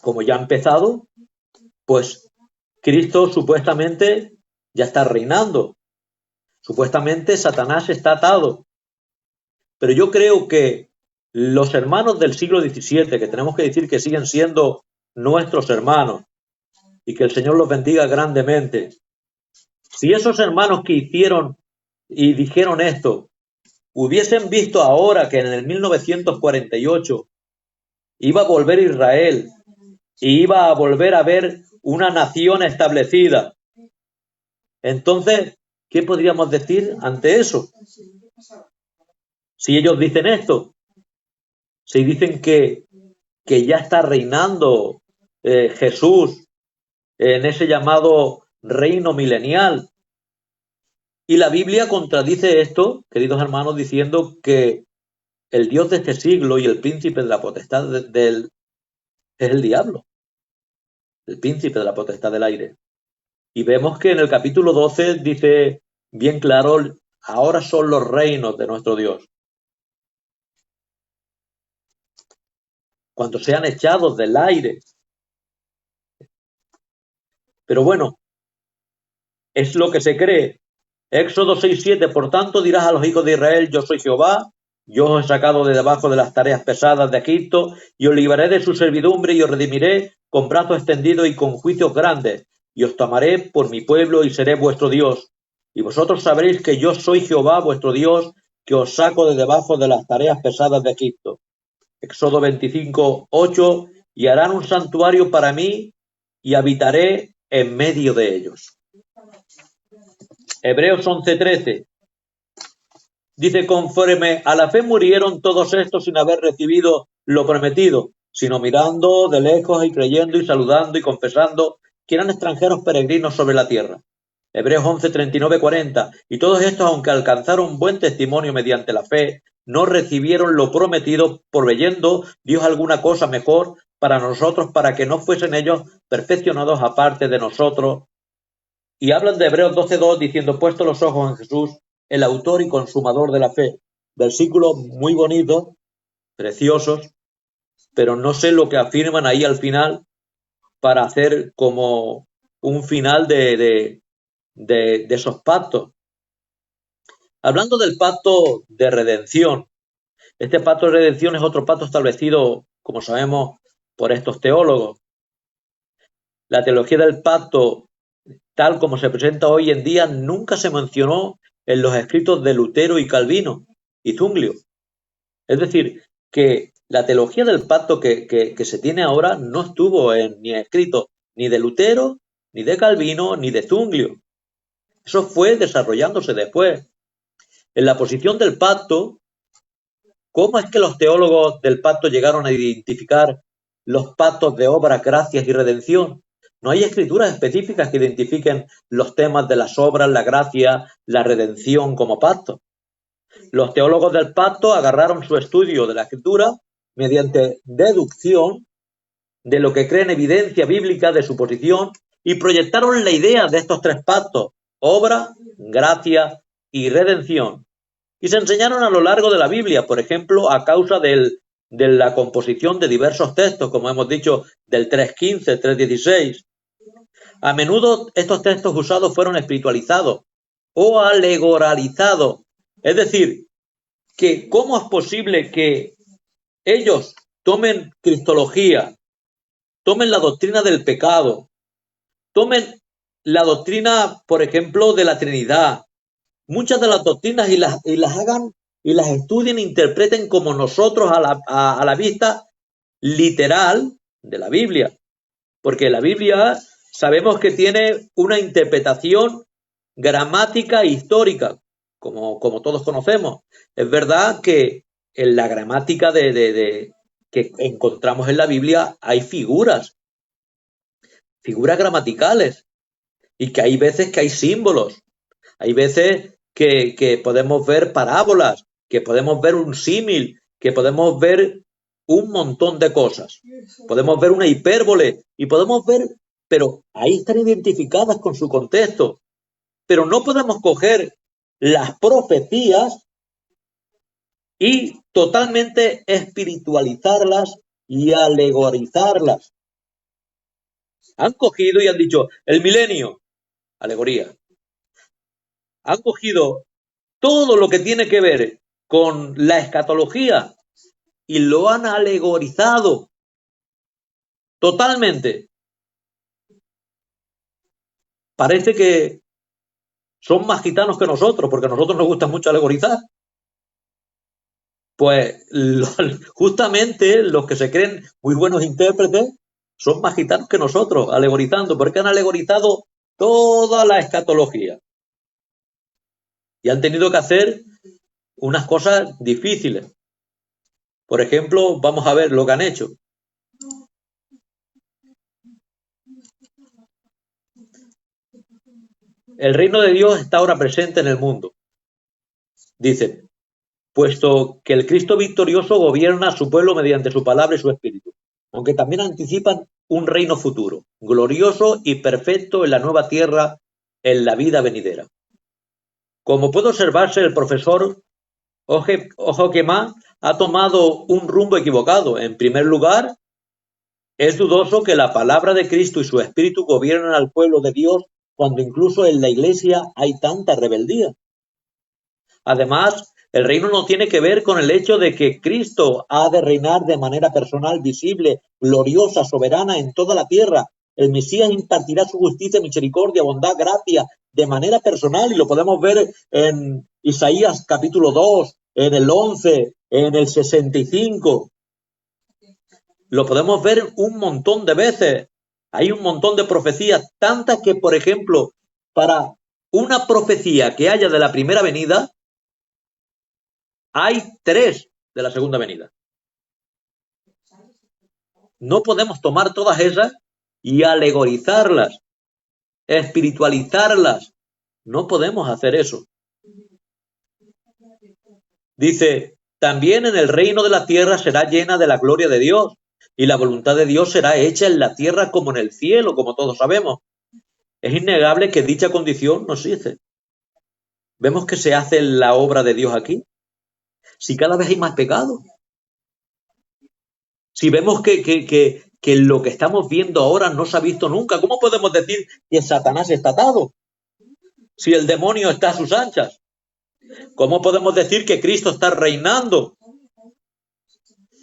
Como ya ha empezado, pues Cristo supuestamente ya está reinando. Supuestamente Satanás está atado. Pero yo creo que los hermanos del siglo XVII, que tenemos que decir que siguen siendo nuestros hermanos, y que el Señor los bendiga grandemente, si esos hermanos que hicieron y dijeron esto hubiesen visto ahora que en el 1948 iba a volver Israel y iba a volver a haber una nación establecida, entonces, ¿qué podríamos decir ante eso? Si ellos dicen esto, si dicen que ya está reinando Jesús en ese llamado reino milenial. Y la Biblia contradice esto, queridos hermanos, diciendo que el Dios de este siglo y el príncipe de la potestad es el diablo, el príncipe de la potestad del aire. Y vemos que en el capítulo 12 dice bien claro: ahora son los reinos de nuestro Dios. Cuando sean echados del aire. Pero bueno, es lo que se cree. Éxodo 6:7, por tanto dirás a los hijos de Israel: yo soy Jehová, yo os he sacado de debajo de las tareas pesadas de Egipto, y os libraré de su servidumbre, y os redimiré con brazo extendido y con juicios grandes, y os tomaré por mi pueblo, y seré vuestro Dios. Y vosotros sabréis que yo soy Jehová vuestro Dios, que os saco de debajo de las tareas pesadas de Egipto. Éxodo 25:8, y harán un santuario para mí, y habitaré en medio de ellos. Hebreos 11:13 dice: conforme a la fe murieron todos estos sin haber recibido lo prometido, sino mirando de lejos y creyendo y saludando y confesando que eran extranjeros peregrinos sobre la tierra. Hebreos 11:39-40, y todos estos, aunque alcanzaron buen testimonio mediante la fe, no recibieron lo prometido, proveyendo Dios alguna cosa mejor para nosotros, para que no fuesen ellos perfeccionados aparte de nosotros. Y hablan de Hebreos 12:2 diciendo: puesto los ojos en Jesús, el autor y consumador de la fe. Versículos muy bonitos, preciosos, pero no sé lo que afirman ahí al final para hacer como un final de esos pactos. Hablando del pacto de redención, este pacto de redención es otro pacto establecido, como sabemos, por estos teólogos. La teología del pacto, tal como se presenta hoy en día, nunca se mencionó en los escritos de Lutero y Calvino y Zwinglio. Es decir, que la teología del pacto que se tiene ahora no estuvo ni escrito ni de Lutero, ni de Calvino, ni de Zwinglio. Eso fue desarrollándose después. En la posición del pacto, ¿cómo es que los teólogos del pacto llegaron a identificar los pactos de obras, gracias y redención? No hay escrituras específicas que identifiquen los temas de las obras, la gracia, la redención como pacto. Los teólogos del pacto agarraron su estudio de la escritura mediante deducción de lo que creen evidencia bíblica de su posición y proyectaron la idea de estos tres pactos: obra, gracia y redención. Y se enseñaron a lo largo de la Biblia, por ejemplo, a causa del de la composición de diversos textos, como hemos dicho, del 3.15, 3.16. A menudo estos textos usados fueron espiritualizados o alegoralizados. Es decir, que cómo es posible que ellos tomen cristología, tomen la doctrina del pecado, tomen la doctrina, por ejemplo, de la Trinidad, muchas de las doctrinas y las hagan y las estudien e interpreten como nosotros a la vista literal de la Biblia. Porque la Biblia sabemos que tiene una interpretación gramática e histórica, como todos conocemos. Es verdad que en la gramática que encontramos en la Biblia hay figuras gramaticales, y que hay veces que hay símbolos, hay veces que podemos ver parábolas, que podemos ver un símil, que podemos ver un montón de cosas. Podemos ver una hipérbole y podemos ver, pero ahí están identificadas con su contexto. Pero no podemos coger las profecías y totalmente espiritualizarlas y alegorizarlas. Han cogido y han dicho, el milenio, alegoría. Han cogido todo lo que tiene que ver con la escatología y lo han alegorizado totalmente. Parece que son más gitanos que nosotros, porque a nosotros nos gusta mucho alegorizar. Pues justamente los que se creen muy buenos intérpretes son más gitanos que nosotros, alegorizando, porque han alegorizado toda la escatología. Y han tenido que hacer unas cosas difíciles. Por ejemplo, vamos a ver lo que han hecho. El reino de Dios está ahora presente en el mundo. Dice, puesto que el Cristo victorioso gobierna a su pueblo mediante su palabra y su espíritu, aunque también anticipan un reino futuro, glorioso y perfecto en la nueva tierra, en la vida venidera. Como puede observarse, el profesor Ojokema ha tomado un rumbo equivocado. En primer lugar, es dudoso que la palabra de Cristo y su espíritu gobiernen al pueblo de Dios cuando incluso en la iglesia hay tanta rebeldía. Además, el reino no tiene que ver con el hecho de que Cristo ha de reinar de manera personal, visible, gloriosa, soberana en toda la tierra. El Mesías impartirá su justicia, misericordia, bondad, gracia de manera personal, y lo podemos ver en Isaías capítulo 2, en el 11, en el 65. Lo podemos ver un montón de veces. Hay un montón de profecías, tantas que, por ejemplo, para una profecía que haya de la primera venida, hay 3 de la segunda venida. No podemos tomar todas esas y alegorizarlas, espiritualizarlas. No podemos hacer eso. Dice, también en el reino de la tierra será llena de la gloria de Dios, y la voluntad de Dios será hecha en la tierra como en el cielo, como todos sabemos. Es innegable que dicha condición no existe. ¿Vemos que se hace la obra de Dios aquí? Si cada vez hay más pecado. Si vemos que lo que estamos viendo ahora no se ha visto nunca, ¿cómo podemos decir que Satanás está atado? Si el demonio está a sus anchas. ¿Cómo podemos decir que Cristo está reinando?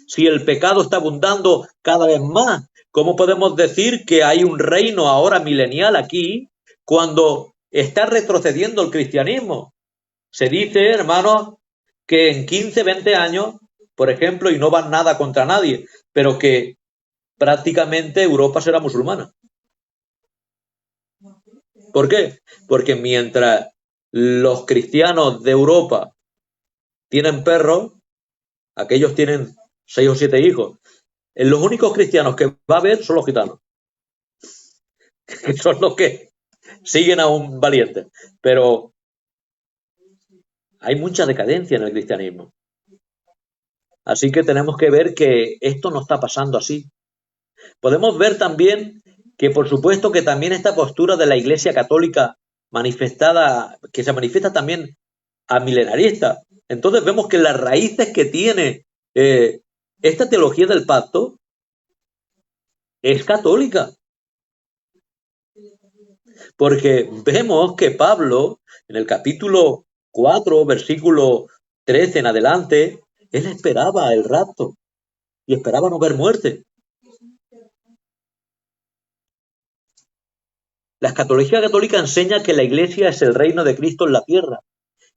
Si el pecado está abundando cada vez más, ¿cómo podemos decir que hay un reino ahora milenial aquí cuando está retrocediendo el cristianismo? Se dice, hermanos, que en 15, 20 años, por ejemplo, y no van nada contra nadie, pero que prácticamente Europa será musulmana. ¿Por qué? Porque mientras los cristianos de Europa tienen perros, aquellos tienen 6 o 7 hijos. Los únicos cristianos que va a haber son los gitanos, que son los que siguen a un valiente. Pero hay mucha decadencia en el cristianismo. Así que tenemos que ver que esto no está pasando así. Podemos ver también que, por supuesto, que también esta postura de la Iglesia Católica manifestada, que se manifiesta también a milenarista. Entonces vemos que las raíces que tiene esta teología del pacto es católica, porque vemos que Pablo, en el capítulo 4, versículo 13 en adelante, él esperaba el rapto y esperaba no ver muerte. La escatología católica enseña que la Iglesia es el reino de Cristo en la tierra.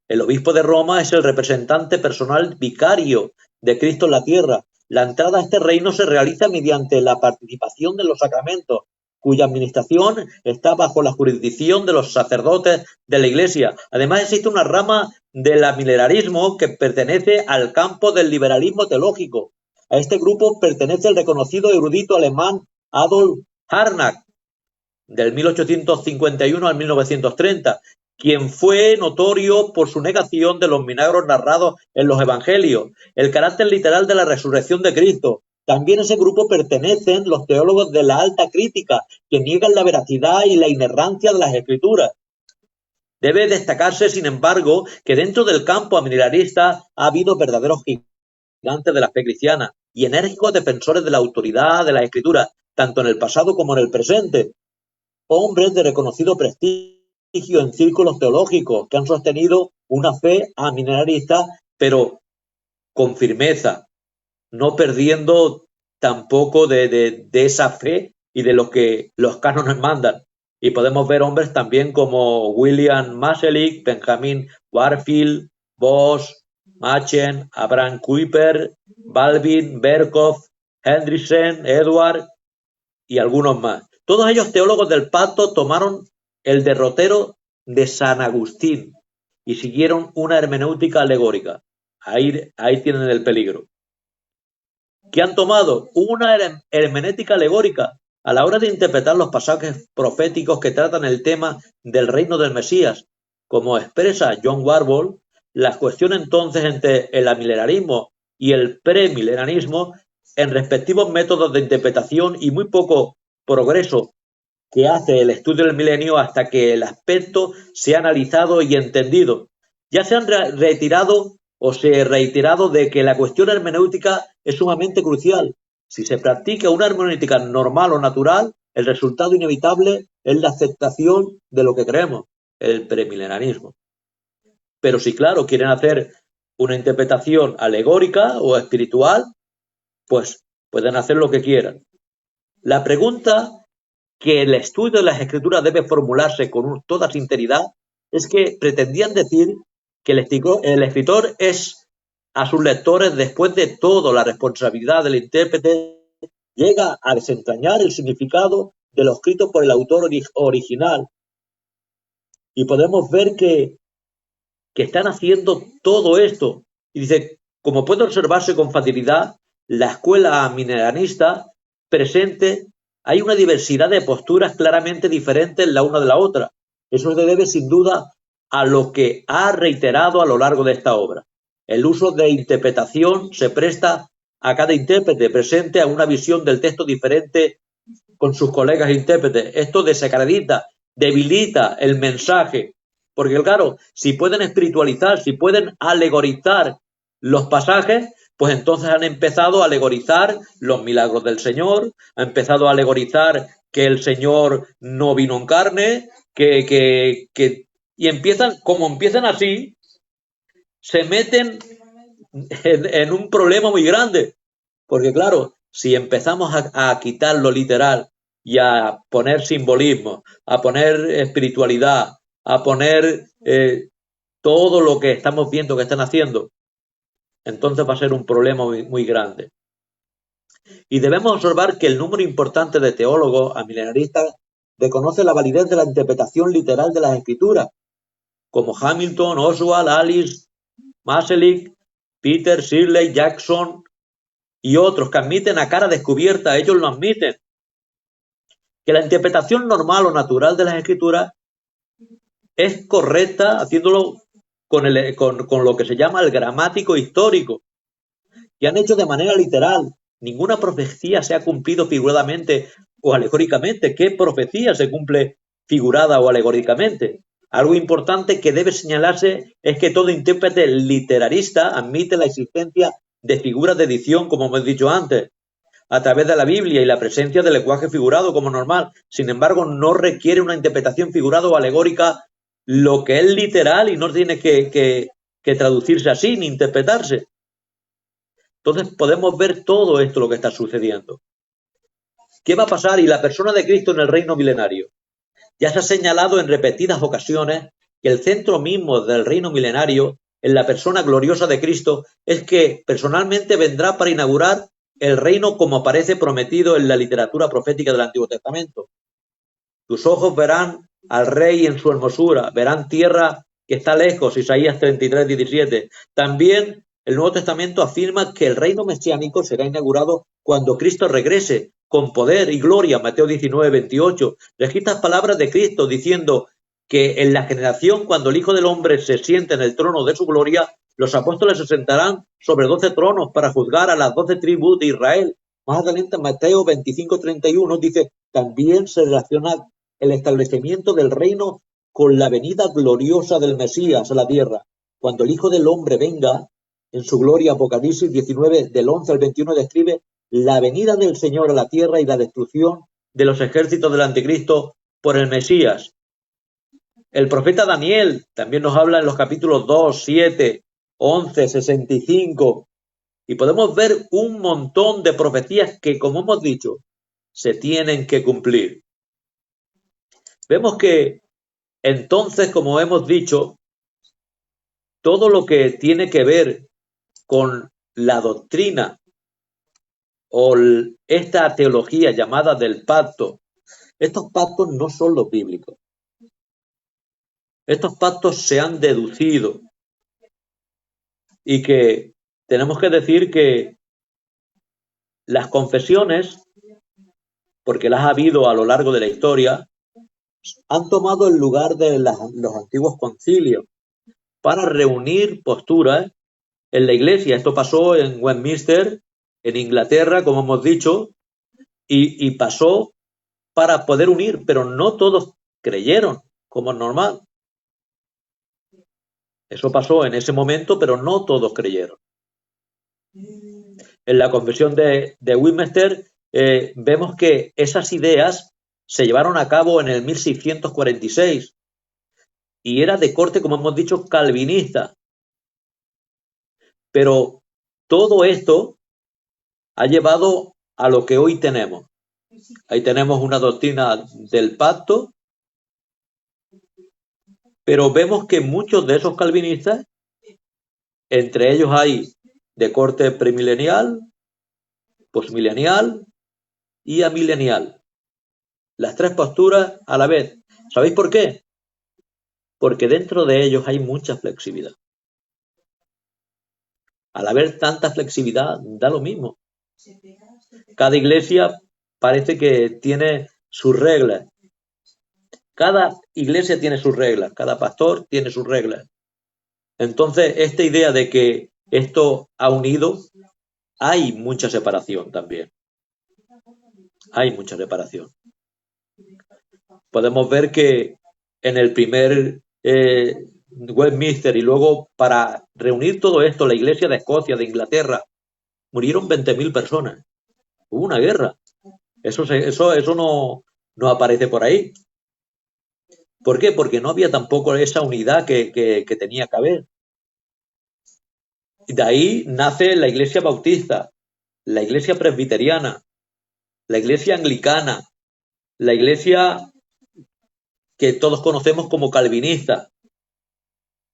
El obispo de Roma es el representante personal vicario de Cristo en la tierra. La entrada a este reino se realiza mediante la participación de los sacramentos, cuya administración está bajo la jurisdicción de los sacerdotes de la Iglesia. Además, existe una rama del amilenarismo que pertenece al campo del liberalismo teológico. A este grupo pertenece el reconocido erudito alemán Adolf Harnack, del 1851 al 1930, quien fue notorio por su negación de los milagros narrados en los evangelios, el carácter literal de la resurrección de Cristo. También a ese grupo pertenecen los teólogos de la alta crítica, que niegan la veracidad y la inerrancia de las escrituras. Debe destacarse, sin embargo, que dentro del campo amilenarista ha habido verdaderos gigantes de la fe cristiana y enérgicos defensores de la autoridad de las escrituras, tanto en el pasado como en el presente. Hombres de reconocido prestigio en círculos teológicos que han sostenido una fe amilenarista, pero con firmeza, no perdiendo tampoco de esa fe y de lo que los cánones mandan. Y podemos ver hombres también como William Masaryk, Benjamin Warfield, Bosch, Machen, Abraham Kuyper, Balvin, Berkhoff, Hendriksen, Edward y algunos más. Todos ellos teólogos del pacto tomaron el derrotero de San Agustín y siguieron una hermenéutica alegórica. Ahí tienen el peligro. ¿Qué han tomado? Una hermenéutica alegórica a la hora de interpretar los pasajes proféticos que tratan el tema del reino del Mesías. Como expresa John Warhol, la cuestión entonces entre el amilenarismo y el premilenarismo en respectivos métodos de interpretación y muy poco progreso que hace el estudio del milenio hasta que el aspecto sea analizado y entendido. Ya se han retirado o se ha reiterado de que la cuestión hermenéutica es sumamente crucial. Si se practica una hermenéutica normal o natural, el resultado inevitable es la aceptación de lo que creemos, el premilenarismo. Pero si, claro, quieren hacer una interpretación alegórica o espiritual, pues pueden hacer lo que quieran. La pregunta que el estudio de las escrituras debe formularse con toda sinceridad es que pretendían decir que el escritor es a sus lectores, después de todo, la responsabilidad del intérprete llega a desentrañar el significado de lo escrito por el autor original. Y podemos ver que están haciendo todo esto. Y dice, como puede observarse con facilidad, la escuela milenarista presente, hay una diversidad de posturas claramente diferentes la una de la otra. Eso se debe sin duda a lo que ha reiterado a lo largo de esta obra. El uso de interpretación se presta a cada intérprete presente a una visión del texto diferente con sus colegas intérpretes. Esto desacredita, debilita el mensaje, porque claro, si pueden espiritualizar, si pueden alegorizar los pasajes, pues entonces han empezado a alegorizar los milagros del Señor, han empezado a alegorizar que el Señor no vino en carne, y empiezan, como empiezan así, se meten en un problema muy grande, porque claro, si empezamos a quitar lo literal y a poner simbolismo, a poner espiritualidad, a poner todo lo que estamos viendo que están haciendo, entonces va a ser un problema muy grande. Y debemos observar que el número importante de teólogos amilenaristas reconoce la validez de la interpretación literal de las escrituras, como Hamilton, Oswald, Alice, Masaryk, Peter, Shirley, Jackson y otros que admiten a cara descubierta, ellos lo admiten, que la interpretación normal o natural de las escrituras es correcta haciéndolo con lo que se llama el gramático histórico, que han hecho de manera literal. Ninguna profecía se ha cumplido figuradamente o alegóricamente. ¿Qué profecía se cumple figurada o alegóricamente? Algo importante que debe señalarse es que todo intérprete literarista admite la existencia de figuras de edición, como hemos dicho antes, a través de la Biblia y la presencia del lenguaje figurado como normal. Sin embargo, no requiere una interpretación figurada o alegórica lo que es literal y no tiene que traducirse así ni interpretarse. Entonces podemos ver todo esto lo que está sucediendo. ¿Qué va a pasar? Y la persona de Cristo en el reino milenario. Ya se ha señalado en repetidas ocasiones que el centro mismo del reino milenario, en la persona gloriosa de Cristo, es que personalmente vendrá para inaugurar el reino como aparece prometido en la literatura profética del Antiguo Testamento. Tus ojos verán al rey en su hermosura, verán tierra que está lejos, Isaías 33, 17. También el Nuevo Testamento afirma que el reino mesiánico será inaugurado cuando Cristo regrese con poder y gloria, Mateo 19, 28. Registra palabras de Cristo diciendo que en la generación cuando el Hijo del Hombre se siente en el trono de su gloria, los apóstoles se sentarán sobre 12 tronos para juzgar a las 12 tribus de Israel. Más adelante, Mateo 25, 31 dice, también se relaciona el establecimiento del reino con la venida gloriosa del Mesías a la tierra. Cuando el Hijo del Hombre venga en su gloria, Apocalipsis 19, del 11 al 21, describe la venida del Señor a la tierra y la destrucción de los ejércitos del anticristo por el Mesías. El profeta Daniel también nos habla en los capítulos 2, 7, 11, 65, y podemos ver un montón de profecías que, como hemos dicho, se tienen que cumplir. Vemos que entonces, como hemos dicho, todo lo que tiene que ver con la doctrina o esta teología llamada del pacto, estos pactos no son los bíblicos. Estos pactos se han deducido y que tenemos que decir que las confesiones, porque las ha habido a lo largo de la historia, han tomado el lugar de los antiguos concilios para reunir posturas en la iglesia. Esto pasó en Westminster, en Inglaterra, como hemos dicho, y pasó para poder unir, pero no todos creyeron, como es normal. Eso pasó en ese momento, pero no todos creyeron. En la confesión de Westminster vemos que esas ideas se llevaron a cabo en el 1646 y era de corte, como hemos dicho, calvinista. Pero todo esto ha llevado a lo que hoy tenemos. Ahí tenemos una doctrina del pacto, pero vemos que muchos de esos calvinistas, entre ellos hay de corte premilenial, posmilenial y amilenial. Las tres posturas a la vez. ¿Sabéis por qué? Porque dentro de ellos hay mucha flexibilidad. Al haber tanta flexibilidad, da lo mismo. Cada iglesia parece que tiene sus reglas. Cada iglesia tiene sus reglas, cada pastor tiene sus reglas. Entonces, esta idea de que esto ha unido, hay mucha separación también. Hay mucha separación. Podemos ver que en el primer Westminster y luego para reunir todo esto, la iglesia de Escocia, de Inglaterra, murieron 20.000 personas. Hubo una guerra. Eso no aparece por ahí. ¿Por qué? Porque no había tampoco esa unidad que tenía que haber. Y de ahí nace la iglesia bautista, la iglesia presbiteriana, la iglesia anglicana, la iglesia que todos conocemos como calvinista.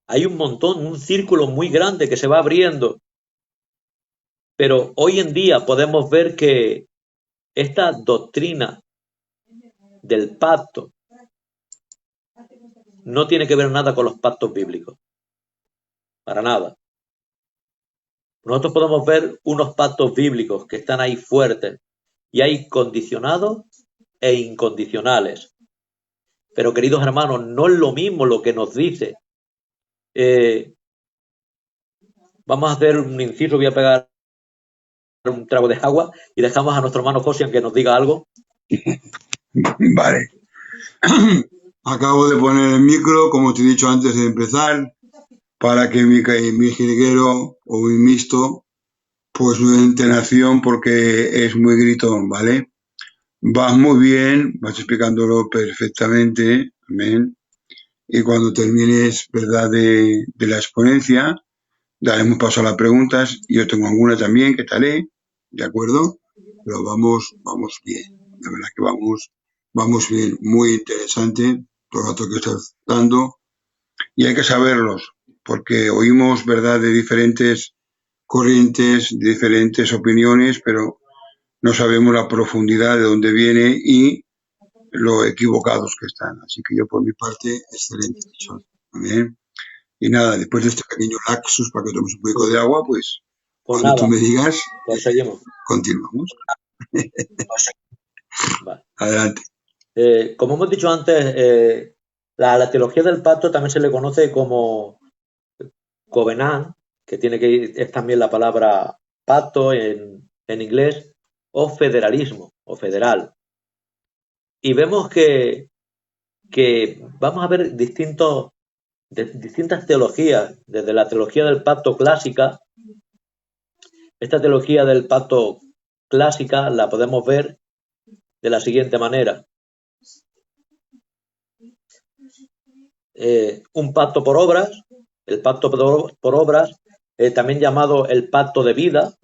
Hay un montón, un círculo muy grande que se va abriendo. Pero hoy en día podemos ver que esta doctrina del pacto no tiene que ver nada con los pactos bíblicos. Para nada. Nosotros podemos ver unos pactos bíblicos que están ahí fuertes y hay condicionados e incondicionales. Pero, queridos hermanos, no es lo mismo lo que nos dice. Vamos a hacer un inciso, voy a pegar un trago de agua y dejamos a nuestro hermano José que nos diga algo. Vale. Acabo de poner el micro, como te he dicho antes de empezar, para que mi jilguero o mi mixto Pues no hay entonación porque es muy gritón, ¿vale? Vas muy bien, vas explicándolo perfectamente, amén. Y cuando termines, ¿verdad?, de la exponencia, daremos paso a las preguntas. Yo tengo alguna también que te haré, ¿de acuerdo? Pero vamos bien. La verdad que vamos bien. Muy interesante todo el rato que estás dando. Y hay que saberlos, porque oímos, ¿verdad?, de diferentes corrientes, de diferentes opiniones, pero no sabemos la profundidad de dónde viene y lo equivocados que están. Así que yo, por mi parte, excelente. Bien. Y nada, después de este pequeño laxus para que tomes un poco de agua, pues Pues cuando tú nada, me digas, pues seguimos. continuamos. Vale. Adelante. Como hemos dicho antes, la teología del pacto también se le conoce como covenant, que es también la palabra pacto en inglés, o federalismo, o federal. Y vemos que vamos a ver distintas teologías, desde la teología del pacto clásica. Esta teología del pacto clásica la podemos ver de la siguiente manera. Un pacto por obras, el pacto por obras, también llamado el pacto de vida,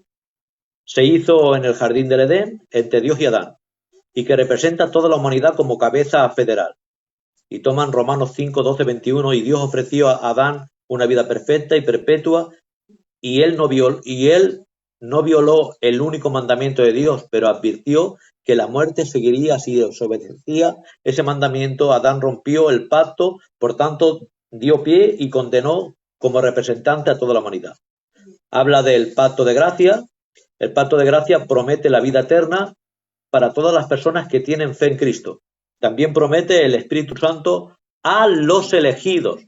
se hizo en el jardín del Edén entre Dios y Adán, y que representa a toda la humanidad como cabeza federal. Y toman Romanos 5, 12, 21, y Dios ofreció a Adán una vida perfecta y perpetua, y él no violó el único mandamiento de Dios, pero advirtió que la muerte seguiría si desobedecía ese mandamiento. Adán rompió el pacto, por tanto dio pie y condenó como representante a toda la humanidad. Habla del pacto de gracia. El pacto de gracia promete la vida eterna para todas las personas que tienen fe en Cristo. También promete el Espíritu Santo a los elegidos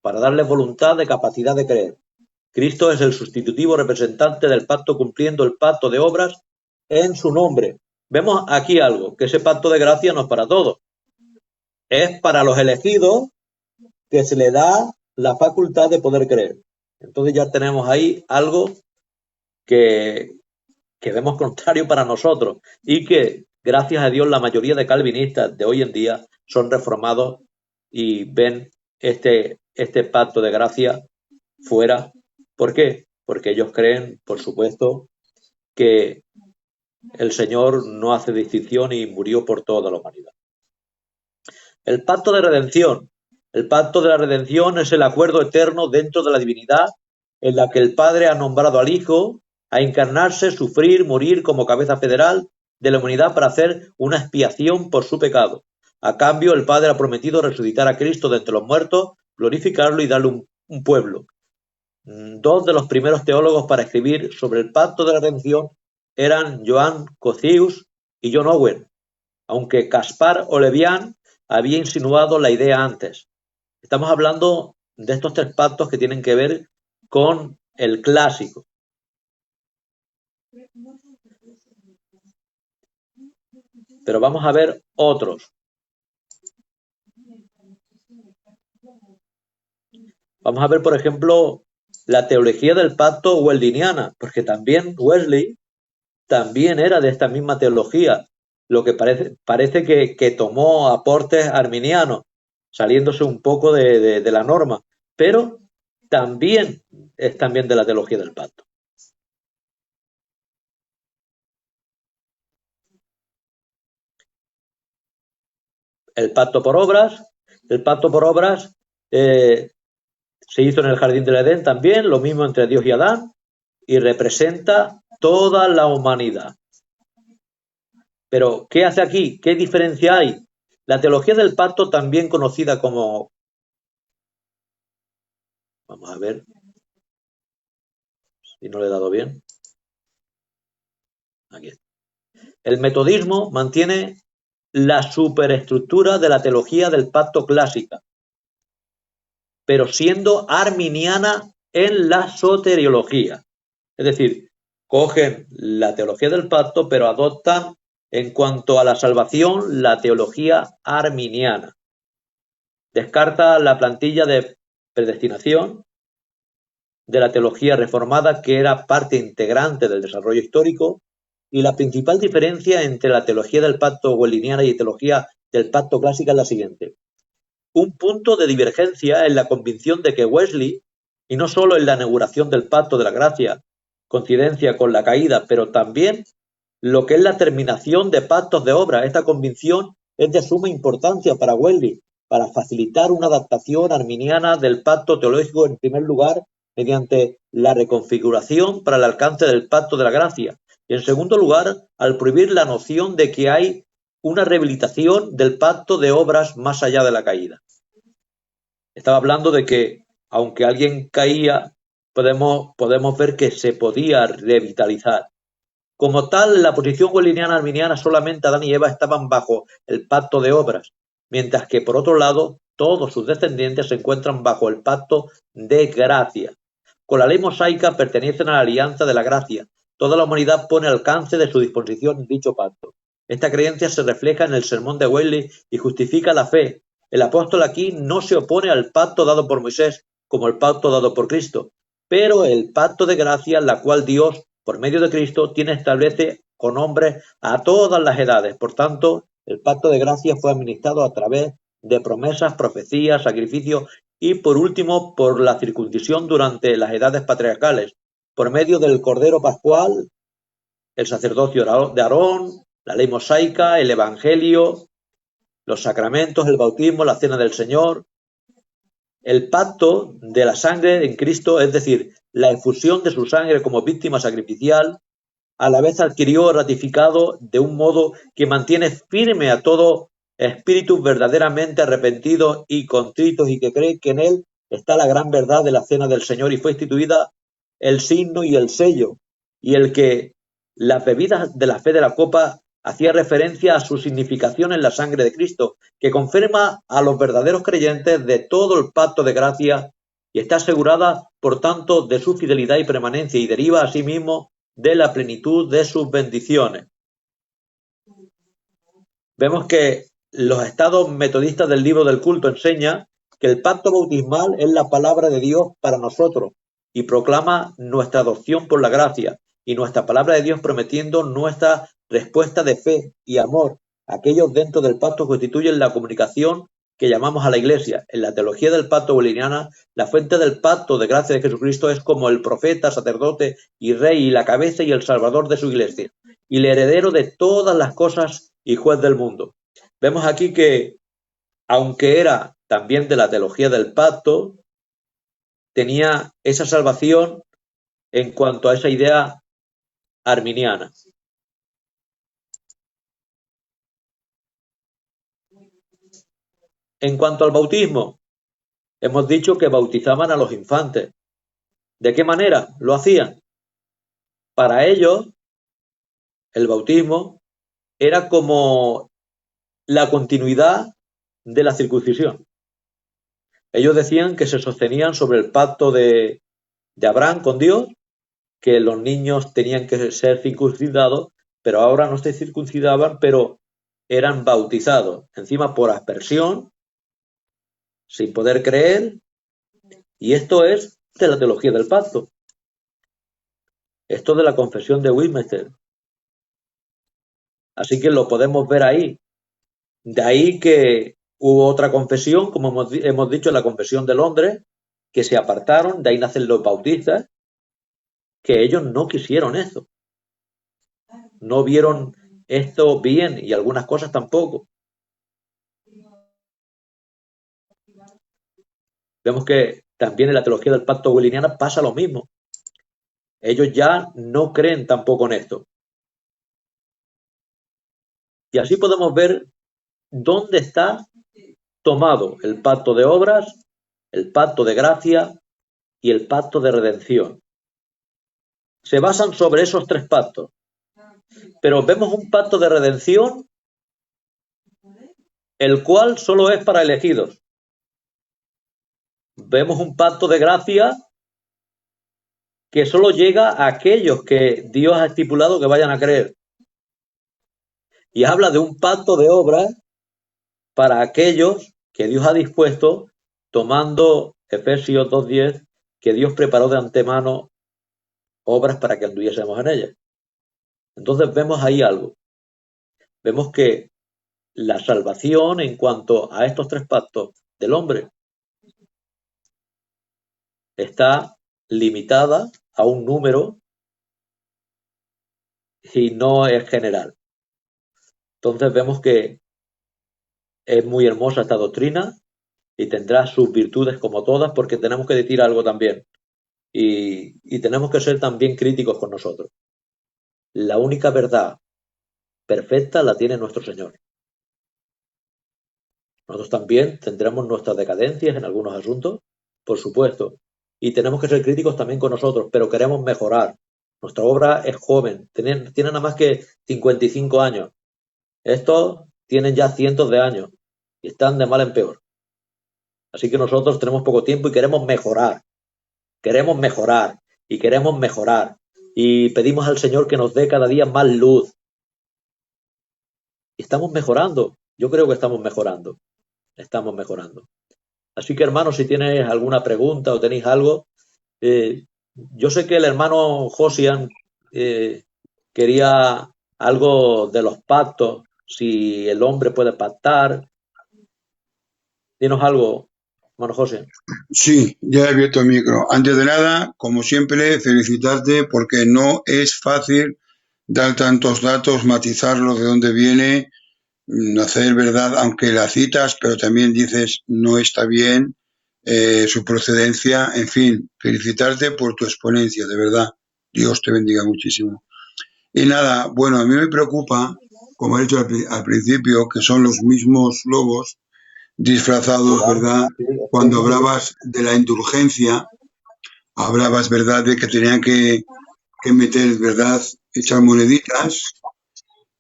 para darles voluntad de capacidad de creer. Cristo es el sustitutivo representante del pacto, cumpliendo el pacto de obras en su nombre. Vemos aquí algo, que ese pacto de gracia no es para todos. Es para los elegidos que se le da la facultad de poder creer. Entonces ya tenemos ahí algo que vemos contrario para nosotros y que, gracias a Dios, la mayoría de calvinistas de hoy en día son reformados y ven este pacto de gracia fuera. ¿Por qué? Porque ellos creen, por supuesto, que el Señor no hace distinción y murió por toda la humanidad. El pacto de redención. El pacto de la redención es el acuerdo eterno dentro de la divinidad en la que el Padre ha nombrado al Hijo a encarnarse, sufrir, morir como cabeza federal de la humanidad para hacer una expiación por su pecado. A cambio, el Padre ha prometido resucitar a Cristo de entre los muertos, glorificarlo y darle un pueblo. Dos de los primeros teólogos para escribir sobre el pacto de la redención eran Joan Cocius y John Owen, aunque Caspar Olevian había insinuado la idea antes. Estamos hablando de estos tres pactos que tienen que ver con el clásico. Pero vamos a ver otros. Vamos a ver, por ejemplo, la teología del pacto wesleyana, porque también Wesley también era de esta misma teología, lo que parece que tomó aportes arminianos, saliéndose un poco de la norma, pero también es también de la teología del pacto. El pacto por obras se hizo en el jardín del Edén también, lo mismo entre Dios y Adán, y representa toda la humanidad. Pero, ¿qué hace aquí? ¿Qué diferencia hay? La teología del pacto, también conocida como... Vamos a ver si no le he dado bien. Aquí está. El metodismo mantiene la superestructura de la teología del pacto clásica, pero siendo arminiana en la soteriología. Es decir, cogen la teología del pacto, pero adoptan en cuanto a la salvación la teología arminiana. Descarta la plantilla de predestinación de la teología reformada, que era parte integrante del desarrollo histórico, y la principal diferencia entre la teología del pacto wesleyana y teología del pacto clásica es la siguiente. Un punto de divergencia en la convicción de que Wesley, y no solo en la inauguración del pacto de la gracia, coincidencia con la caída, pero también lo que es la terminación de pactos de obra. Esta convicción es de suma importancia para Wesley, para facilitar una adaptación arminiana del pacto teológico, en primer lugar, mediante la reconfiguración para el alcance del pacto de la gracia, y en segundo lugar, al prohibir la noción de que hay una rehabilitación del pacto de obras más allá de la caída. Estaba hablando de que, aunque alguien caía, podemos ver que se podía revitalizar. Como tal, la posición wesleyana arminiana, solamente Adán y Eva estaban bajo el pacto de obras, mientras que, por otro lado, todos sus descendientes se encuentran bajo el pacto de gracia. Con la ley mosaica pertenecen a la alianza de la gracia. Toda la humanidad pone al alcance de su disposición dicho pacto. Esta creencia se refleja en el sermón de Wesley y justifica la fe. El apóstol aquí no se opone al pacto dado por Moisés como el pacto dado por Cristo, pero el pacto de gracia, la cual Dios, por medio de Cristo, establece con hombres a todas las edades. Por tanto, el pacto de gracia fue administrado a través de promesas, profecías, sacrificios y, por último, por la circuncisión durante las edades patriarcales, por medio del Cordero Pascual, el sacerdocio de Aarón, la ley mosaica, el Evangelio, los sacramentos, el bautismo, la cena del Señor. El pacto de la sangre en Cristo, es decir, la efusión de su sangre como víctima sacrificial, a la vez adquirió ratificado de un modo que mantiene firme a todo espíritu verdaderamente arrepentidos y contritos y que cree que en él está la gran verdad de la cena del Señor, y fue instituida el signo y el sello, y el que las bebidas de la fe de la copa hacía referencia a su significación en la sangre de Cristo, que confirma a los verdaderos creyentes de todo el pacto de gracia y está asegurada, por tanto, de su fidelidad y permanencia, y deriva asimismo de la plenitud de sus bendiciones. Vemos que los estados metodistas del libro del culto enseñan que el pacto bautismal es la palabra de Dios para nosotros y proclama nuestra adopción por la gracia, y nuestra palabra de Dios prometiendo nuestra respuesta de fe y amor. Aquellos dentro del pacto constituyen la comunicación que llamamos a la Iglesia. En la teología del pacto wesleyana, la fuente del pacto de gracia de Jesucristo es como el profeta, sacerdote y rey, y la cabeza y el salvador de su Iglesia, y el heredero de todas las cosas y juez del mundo. Vemos aquí que, aunque era también de la teología del pacto, tenía esa salvación en cuanto a esa idea arminiana. En cuanto al bautismo, hemos dicho que bautizaban a los infantes. ¿De qué manera lo hacían? Para ellos, el bautismo era como la continuidad de la circuncisión. Ellos decían que se sostenían sobre el pacto de Abraham con Dios, que los niños tenían que ser circuncidados, pero ahora no se circuncidaban, pero eran bautizados, encima por aspersión, sin poder creer, y esto es de la teología del pacto. Esto de la confesión de Westminster. Así que lo podemos ver ahí. De ahí que hubo otra confesión, como hemos dicho, la confesión de Londres, que se apartaron, de ahí nacen los bautistas, que ellos no quisieron eso. No vieron esto bien, y algunas cosas tampoco. Vemos que también en la teología del pacto wesleyana pasa lo mismo. Ellos ya no creen tampoco en esto. Y así podemos ver dónde está tomado el pacto de obras, el pacto de gracia y el pacto de redención. Se basan sobre esos tres pactos. Pero vemos un pacto de redención, el cual solo es para elegidos. Vemos un pacto de gracia que solo llega a aquellos que Dios ha estipulado que vayan a creer. Y habla de un pacto de obras para aquellos que Dios ha dispuesto, tomando Efesios 2:10 que Dios preparó de antemano obras para que anduviésemos en ellas. Entonces vemos ahí algo. Vemos que la salvación en cuanto a estos tres pactos del hombre está limitada a un número y no es general. Entonces vemos que es muy hermosa esta doctrina y tendrá sus virtudes como todas, porque tenemos que decir algo también y tenemos que ser también críticos con nosotros. La única verdad perfecta la tiene nuestro Señor. Nosotros también tendremos nuestras decadencias en algunos asuntos, por supuesto, y tenemos que ser críticos también con nosotros, pero queremos mejorar. Nuestra obra es joven, tiene nada más que 55 años. Estos tienen ya cientos de años y están de mal en peor. Así que nosotros tenemos poco tiempo y queremos mejorar y queremos mejorar. Y pedimos al Señor que nos dé cada día más luz. Y estamos mejorando. Yo creo que estamos mejorando. Estamos mejorando. Así que, hermanos, si tienes alguna pregunta o tenéis algo, yo sé que el hermano Josian quería algo de los pactos, si el hombre puede pactar. Dinos algo, hermano Josian. Sí, ya he abierto el micro. Antes de nada, como siempre, felicitarte porque no es fácil dar tantos datos, matizarlo de dónde viene, hacer verdad, aunque la citas, pero también dices no está bien su procedencia. En fin, felicitarte por tu exponencia, de verdad. Dios te bendiga muchísimo. Y nada, bueno, a mí me preocupa, como he dicho al principio, que son los mismos lobos disfrazados, ¿verdad? Cuando hablabas de la indulgencia, hablabas, ¿verdad?, de que tenían que meter, ¿verdad?, echar moneditas.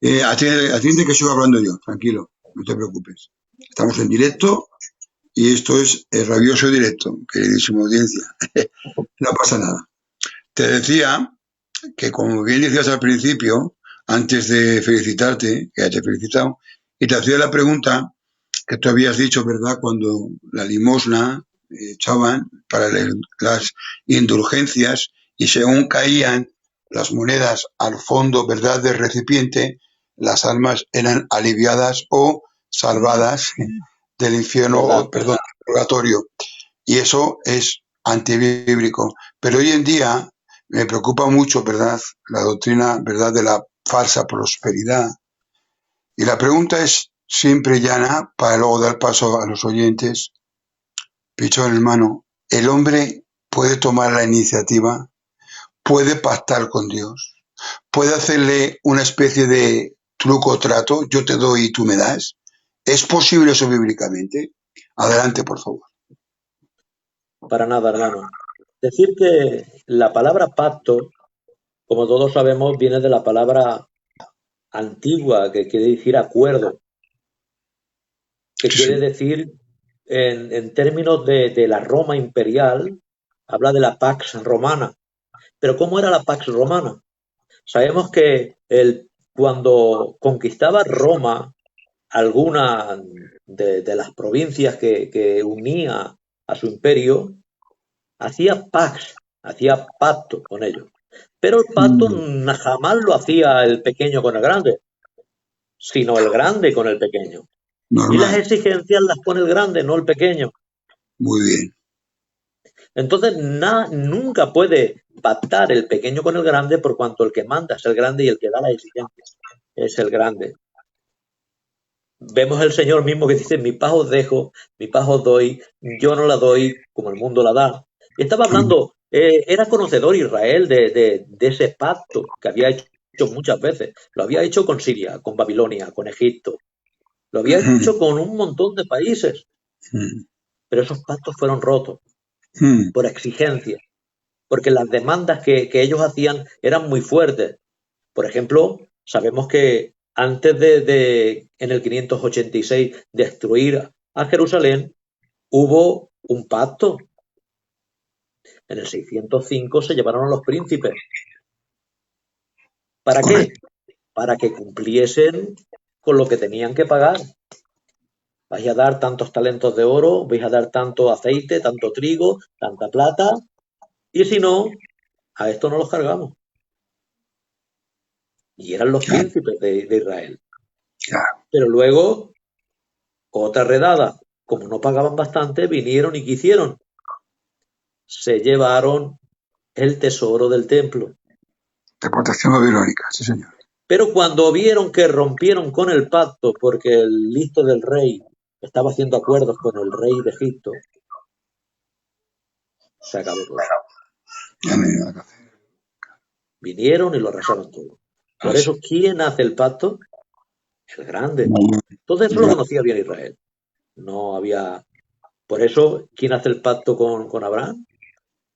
Atiende que sigo hablando yo, tranquilo, no te preocupes. Estamos en directo y esto es el rabioso directo, queridísima audiencia. No pasa nada. Te decía que, como bien decías al principio, antes de felicitarte, que ya te he felicitado, y te hacía la pregunta que tú habías dicho, ¿verdad?, cuando la limosna echaban para las indulgencias y según caían las monedas al fondo, ¿verdad?, del recipiente, las almas eran aliviadas o salvadas del infierno, o, perdón, del purgatorio. Y eso es antibíblico. Pero hoy en día me preocupa mucho, ¿verdad?, la doctrina, ¿verdad?, de la falsa prosperidad. Y la pregunta es siempre llana, para luego dar paso a los oyentes. Pichón, hermano, ¿el hombre puede tomar la iniciativa? ¿Puede pactar con Dios? ¿Puede hacerle una especie de truco o trato? Yo te doy y tú me das. ¿Es posible eso bíblicamente? Adelante, por favor. Para nada, hermano. Decir que la palabra pacto, como todos sabemos, viene de la palabra antigua, que quiere decir acuerdo, que Sí, quiere sí. decir, en términos de la Roma imperial, habla de la Pax Romana. Pero ¿cómo era la Pax Romana? Sabemos que cuando conquistaba Roma alguna de las provincias que unía a su imperio, hacía pax, hacía pacto con ellos. Pero el pacto jamás lo hacía el pequeño con el grande, sino el grande con el pequeño. Y las Normal. exigencias las pone el grande, no el pequeño. Muy bien. Entonces, nunca puede pactar el pequeño con el grande, por cuanto el que manda es el grande y el que da las exigencias es el grande. Vemos el Señor mismo que dice, mi paz os dejo, mi paz os doy, yo no la doy como el mundo la da. Y estaba hablando, era conocedor Israel de ese pacto que había hecho muchas veces. Lo había hecho con Siria, con Babilonia, con Egipto. Lo había hecho con un montón de países. Pero esos pactos fueron rotos por exigencia, porque las demandas que ellos hacían eran muy fuertes. Por ejemplo, sabemos que antes en el 586, destruir a Jerusalén, hubo un pacto. En el 605 se llevaron a los príncipes. ¿Para qué? Para que cumpliesen con lo que tenían que pagar. Vais a dar tantos talentos de oro, vais a dar tanto aceite, tanto trigo, tanta plata, Y si no, a esto no los cargamos. Y eran los Claro, príncipes de Israel. claro. Pero luego, otra redada, como no pagaban bastante, vinieron y ¿qué hicieron? Se llevaron el tesoro del templo. Deportación babilónica, sí, señor. Pero cuando vieron que rompieron con el pacto, porque el listo del rey estaba haciendo acuerdos con el rey de Egipto, se acabó todo. Ya no hay nada que hacer. Vinieron y lo arrasaron todo. Por Así. eso, ¿quién hace el pacto? El grande. Muy Todo eso lo bien. conocía bien Israel. No había. Por eso, ¿quién hace el pacto con Abraham?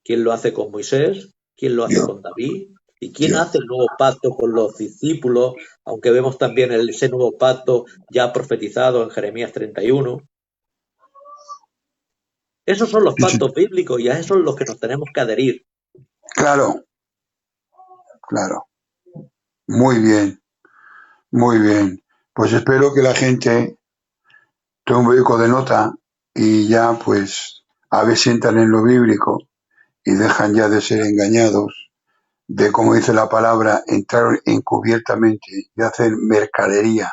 ¿Quién lo hace con Moisés? ¿Quién lo hace Dios, con David? ¿Y quién Dios. hace el nuevo pacto con los discípulos? Aunque vemos también ese nuevo pacto ya profetizado en Jeremías 31. Esos son los Sí, sí. pactos bíblicos y a esos son los que nos tenemos que adherir. Claro, claro. Muy bien, muy bien. Pues espero que la gente tome un poco de nota y ya pues a ver si entran en lo bíblico y dejan ya de ser engañados, de como dice la palabra, entrar encubiertamente y hacer mercadería.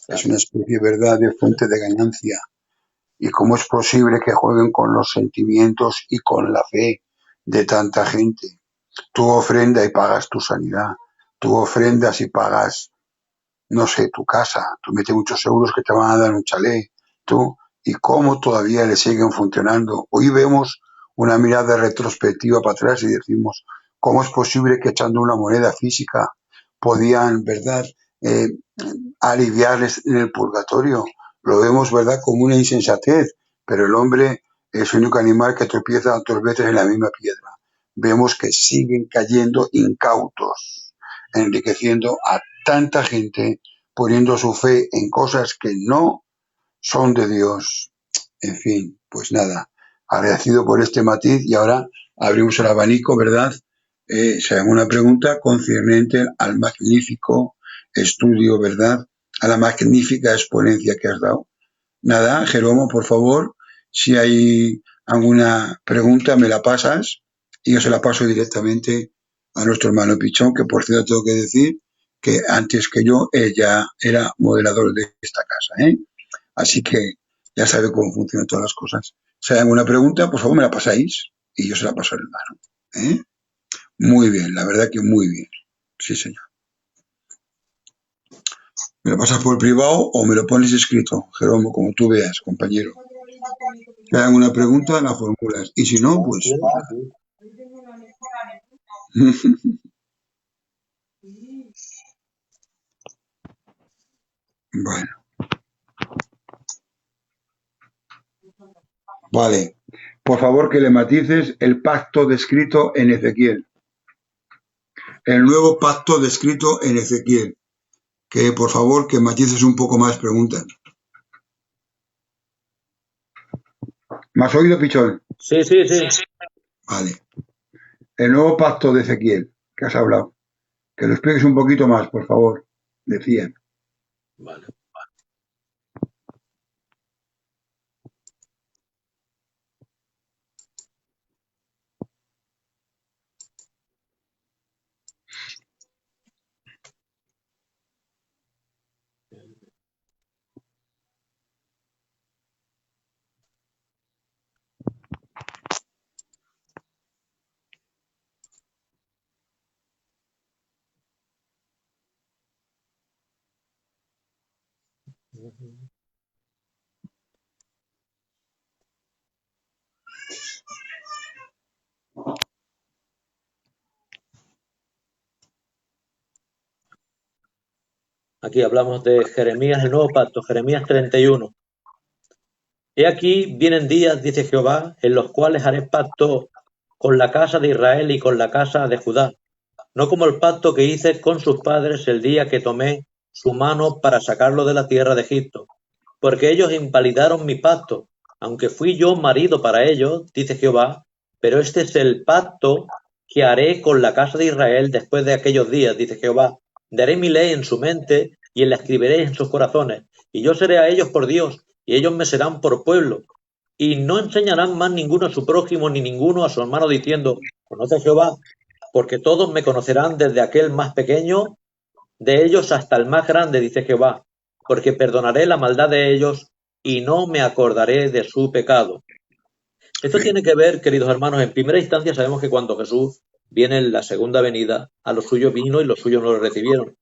Es Claro. una especie, ¿verdad?, de fuente de ganancia. Y cómo es posible que jueguen con los sentimientos y con la fe de tanta gente. Tú ofrenda y pagas tu sanidad. Tú ofrendas y pagas, no sé, tu casa. Tú metes muchos euros que te van a dar un chalet. Tú, y cómo todavía le siguen funcionando. Hoy vemos una mirada retrospectiva para atrás y decimos, ¿cómo es posible que echando una moneda física podían, ¿verdad?, eh, aliviarles en el purgatorio? Lo vemos, ¿verdad?, como una insensatez, pero el hombre es el único animal que tropieza 2 veces en la misma piedra. Vemos que siguen cayendo incautos, enriqueciendo a tanta gente, poniendo su fe en cosas que no son de Dios. En fin, pues nada, agradecido por este matiz y ahora abrimos el abanico, ¿verdad? Si hay alguna pregunta concerniente al magnífico estudio, ¿verdad? A la magnífica exponencia que has dado. Nada, Jeromo, por favor, si hay alguna pregunta me la pasas y yo se la paso directamente a nuestro hermano Pichón, que por cierto tengo que decir que antes que yo ella era moderador de esta casa, ¿eh? Así que ya sabe cómo funcionan todas las cosas. Si hay alguna pregunta, por favor me la pasáis y yo se la paso al hermano, ¿eh? Muy bien, la verdad que muy bien. Sí, señor. ¿Me lo pasas por privado o me lo pones escrito, Jeromo, como tú veas, compañero? Si hay alguna pregunta, la formulas. Y si no, pues nada. Bueno, vale. Por favor, que le matices el pacto descrito en Ezequiel. El nuevo pacto descrito en Ezequiel. Que por favor, que matices un poco más preguntas. ¿Me has oído, Pichón? Sí, sí, sí. Vale. El nuevo pacto de Ezequiel, que has hablado. Que lo expliques un poquito más, por favor. Decía. Vale. Aquí hablamos de Jeremías, el nuevo pacto, Jeremías 31. He aquí vienen días, dice Jehová, en los cuales haré pacto con la casa de Israel y con la casa de Judá, no como el pacto que hice con sus padres el día que tomé su mano para sacarlo de la tierra de Egipto, porque ellos invalidaron mi pacto, aunque fui yo marido para ellos, dice Jehová, pero este es el pacto que haré con la casa de Israel después de aquellos días, dice Jehová. Daré mi ley en su mente y la escribiré en sus corazones, y yo seré a ellos por Dios, y ellos me serán por pueblo. Y no enseñarán más ninguno a su prójimo ni ninguno a su hermano diciendo, Conoce Jehová, porque todos me conocerán desde aquel más pequeño de ellos hasta el más grande, dice Jehová, porque perdonaré la maldad de ellos y no me acordaré de su pecado. Esto tiene que ver, queridos hermanos, en primera instancia sabemos que cuando Jesús viene en la segunda venida, a los suyos vino y los suyos no lo recibieron.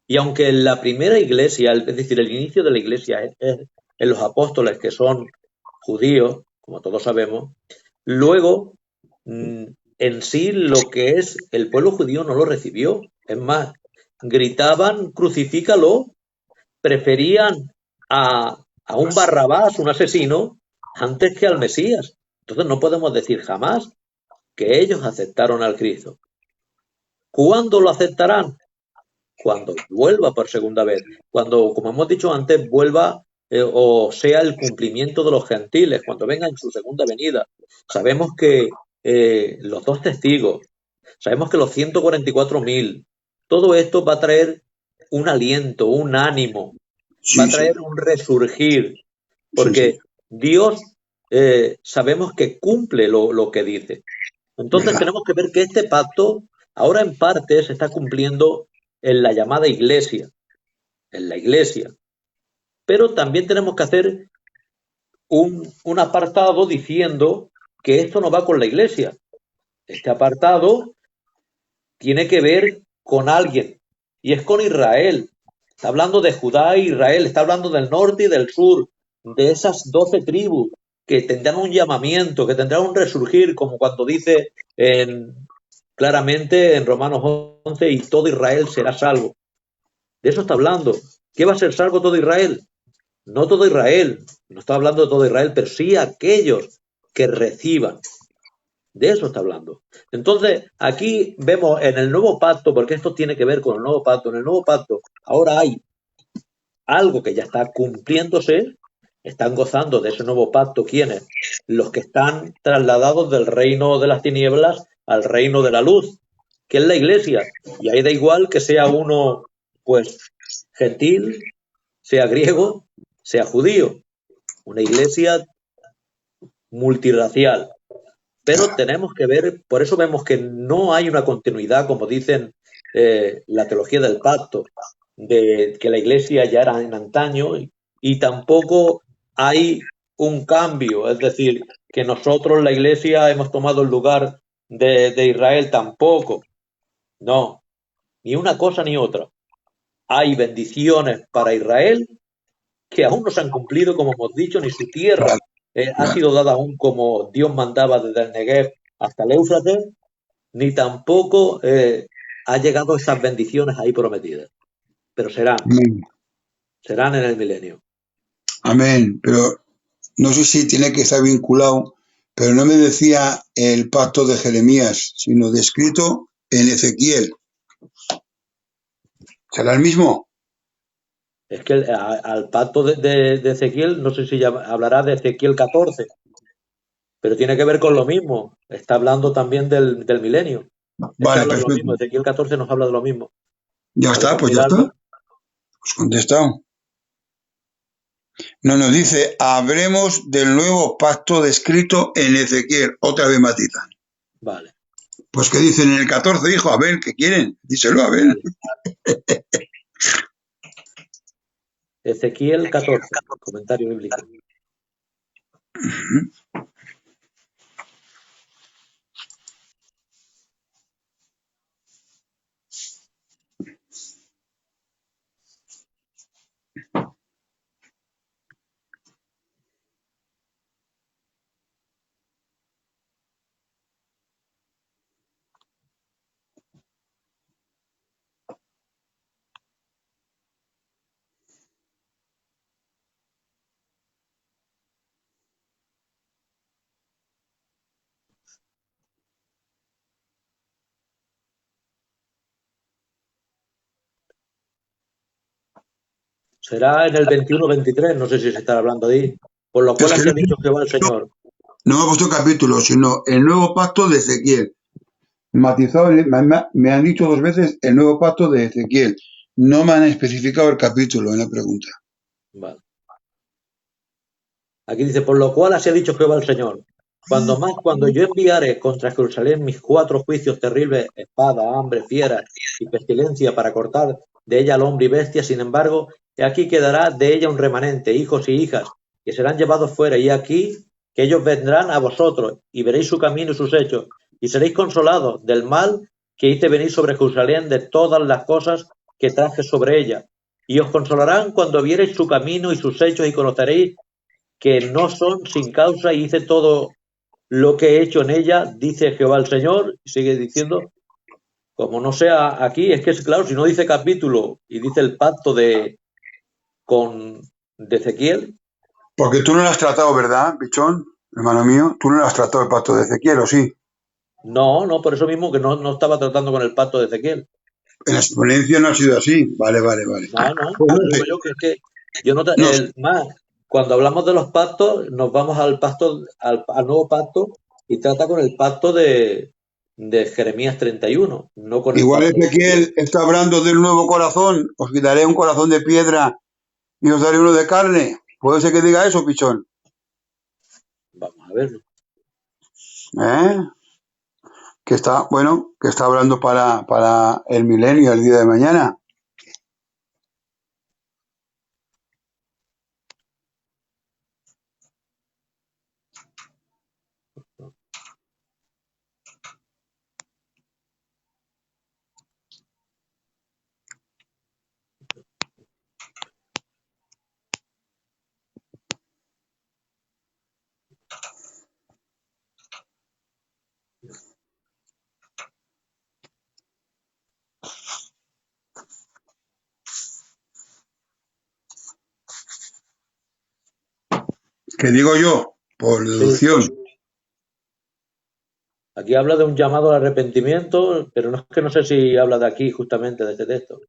Y aunque en la primera iglesia, es decir, el inicio de la iglesia es en los apóstoles que son judíos, como todos sabemos, luego en sí lo que es el pueblo judío no lo recibió. Es más, gritaban, crucifícalo, preferían a un Barrabás, un asesino, antes que al Mesías. Entonces no podemos decir jamás que ellos aceptaron al Cristo. ¿Cuándo lo aceptarán? Cuando vuelva por segunda vez, cuando, como hemos dicho antes, vuelva o sea el cumplimiento de los gentiles, cuando venga en su segunda venida. Sabemos que los dos testigos, sabemos que los 144.000, todo esto va a traer un aliento, un ánimo, va a traer un resurgir, porque Dios sabemos que cumple lo que dice. Entonces tenemos que ver que este pacto ahora en parte se está cumpliendo en la llamada iglesia, en la iglesia. Pero también tenemos que hacer un apartado diciendo que esto no va con la iglesia. Este apartado tiene que ver con alguien, y es con Israel. Está hablando de Judá e Israel, está hablando del norte y del sur, de esas 12 tribus que tendrán un llamamiento, que tendrán un resurgir, como cuando dice claramente en Romanos 11, y todo Israel será salvo. De eso está hablando. ¿Qué va a ser salvo todo Israel? No todo Israel, no está hablando de todo Israel, pero sí aquellos que reciban. De eso está hablando. Entonces, aquí vemos en el nuevo pacto, porque esto tiene que ver con el nuevo pacto, en el nuevo pacto ahora hay algo que ya está cumpliéndose, están gozando de ese nuevo pacto. ¿Quiénes? Los que están trasladados del reino de las tinieblas al reino de la luz, que es la iglesia. Y ahí da igual que sea uno, pues, gentil, sea griego, sea judío. Una iglesia multirracial. Pero tenemos que ver, por eso vemos que no hay una continuidad, como dicen la teología del pacto, de que la iglesia ya era en antaño, y tampoco hay un cambio, es decir, que nosotros, la iglesia, hemos tomado el lugar de Israel, tampoco. No, ni una cosa ni otra. Hay bendiciones para Israel que aún no se han cumplido, como hemos dicho, ni su tierra ha sido dada aún como Dios mandaba desde el Negev hasta el Éufrates, ni tampoco ha llegado esas bendiciones ahí prometidas. Pero serán en el milenio. Amén. Pero no sé si tiene que estar vinculado, pero no me decía el pacto de Jeremías, sino descrito en Ezequiel. ¿Será el mismo? Es que al pacto de Ezequiel, no sé si ya hablará de Ezequiel 14, pero tiene que ver con lo mismo. Está hablando también del milenio. Vale, habla perfecto. de lo mismo. Ezequiel 14 nos habla de lo mismo. Ya está, pues ya está. Pues contestado. No nos dice, habremos del nuevo pacto descrito en Ezequiel. Otra vez matizan. Vale. Pues ¿qué dicen en el 14, hijo? A ver, ¿qué quieren? Díselo, a ver. Ezequiel 14, comentario bíblico. Será en el 21-23, no sé si se está hablando de ahí. Por lo cual así ha dicho Jehová el Señor. No me ha puesto capítulo, sino el nuevo pacto de Ezequiel. Matizado, me han dicho 2 veces el nuevo pacto de Ezequiel. No me han especificado el capítulo en la pregunta. Vale. Aquí dice, por lo cual así ha dicho Jehová el Señor. cuando yo enviare contra Jerusalén mis 4 juicios terribles, espada, hambre, fiera y pestilencia, para cortar de ella al hombre y bestia, sin embargo, he aquí quedará de ella un remanente, hijos y hijas, que serán llevados fuera, y aquí que ellos vendrán a vosotros, y veréis su camino y sus hechos, y seréis consolados del mal que hice venir sobre Jerusalén, de todas las cosas que traje sobre ella. Y os consolarán cuando viereis su camino y sus hechos, y conoceréis que no son sin causa, y hice todo lo que he hecho en ella, dice Jehová el Señor. Y sigue diciendo, como no sea aquí, es que es claro, si no dice capítulo y dice el pacto de Ezequiel. Porque tú no lo has tratado, ¿verdad, Pichón? Hermano mío, tú no lo has tratado el pacto de Ezequiel, ¿o sí? No, por eso mismo que no estaba tratando con el pacto de Ezequiel. En la exponencia no ha sido así. Vale. No, Pues no digo sé. yo que es que yo no, No, más, cuando hablamos de los pactos, nos vamos al pacto, al nuevo pacto, y trata con el pacto de Jeremías 31, no con el igual pacto de Ezequiel. Ezequiel está hablando del nuevo corazón. Os quitaré un corazón de piedra y os daré uno de carne. ¿Puede ser que diga eso, Pichón? Vamos a verlo. ¿Eh? Que está hablando para el milenio, el día de mañana. Que digo yo, por Sí, deducción. aquí habla de un llamado al arrepentimiento, pero no es que no sé si habla de aquí justamente de este texto.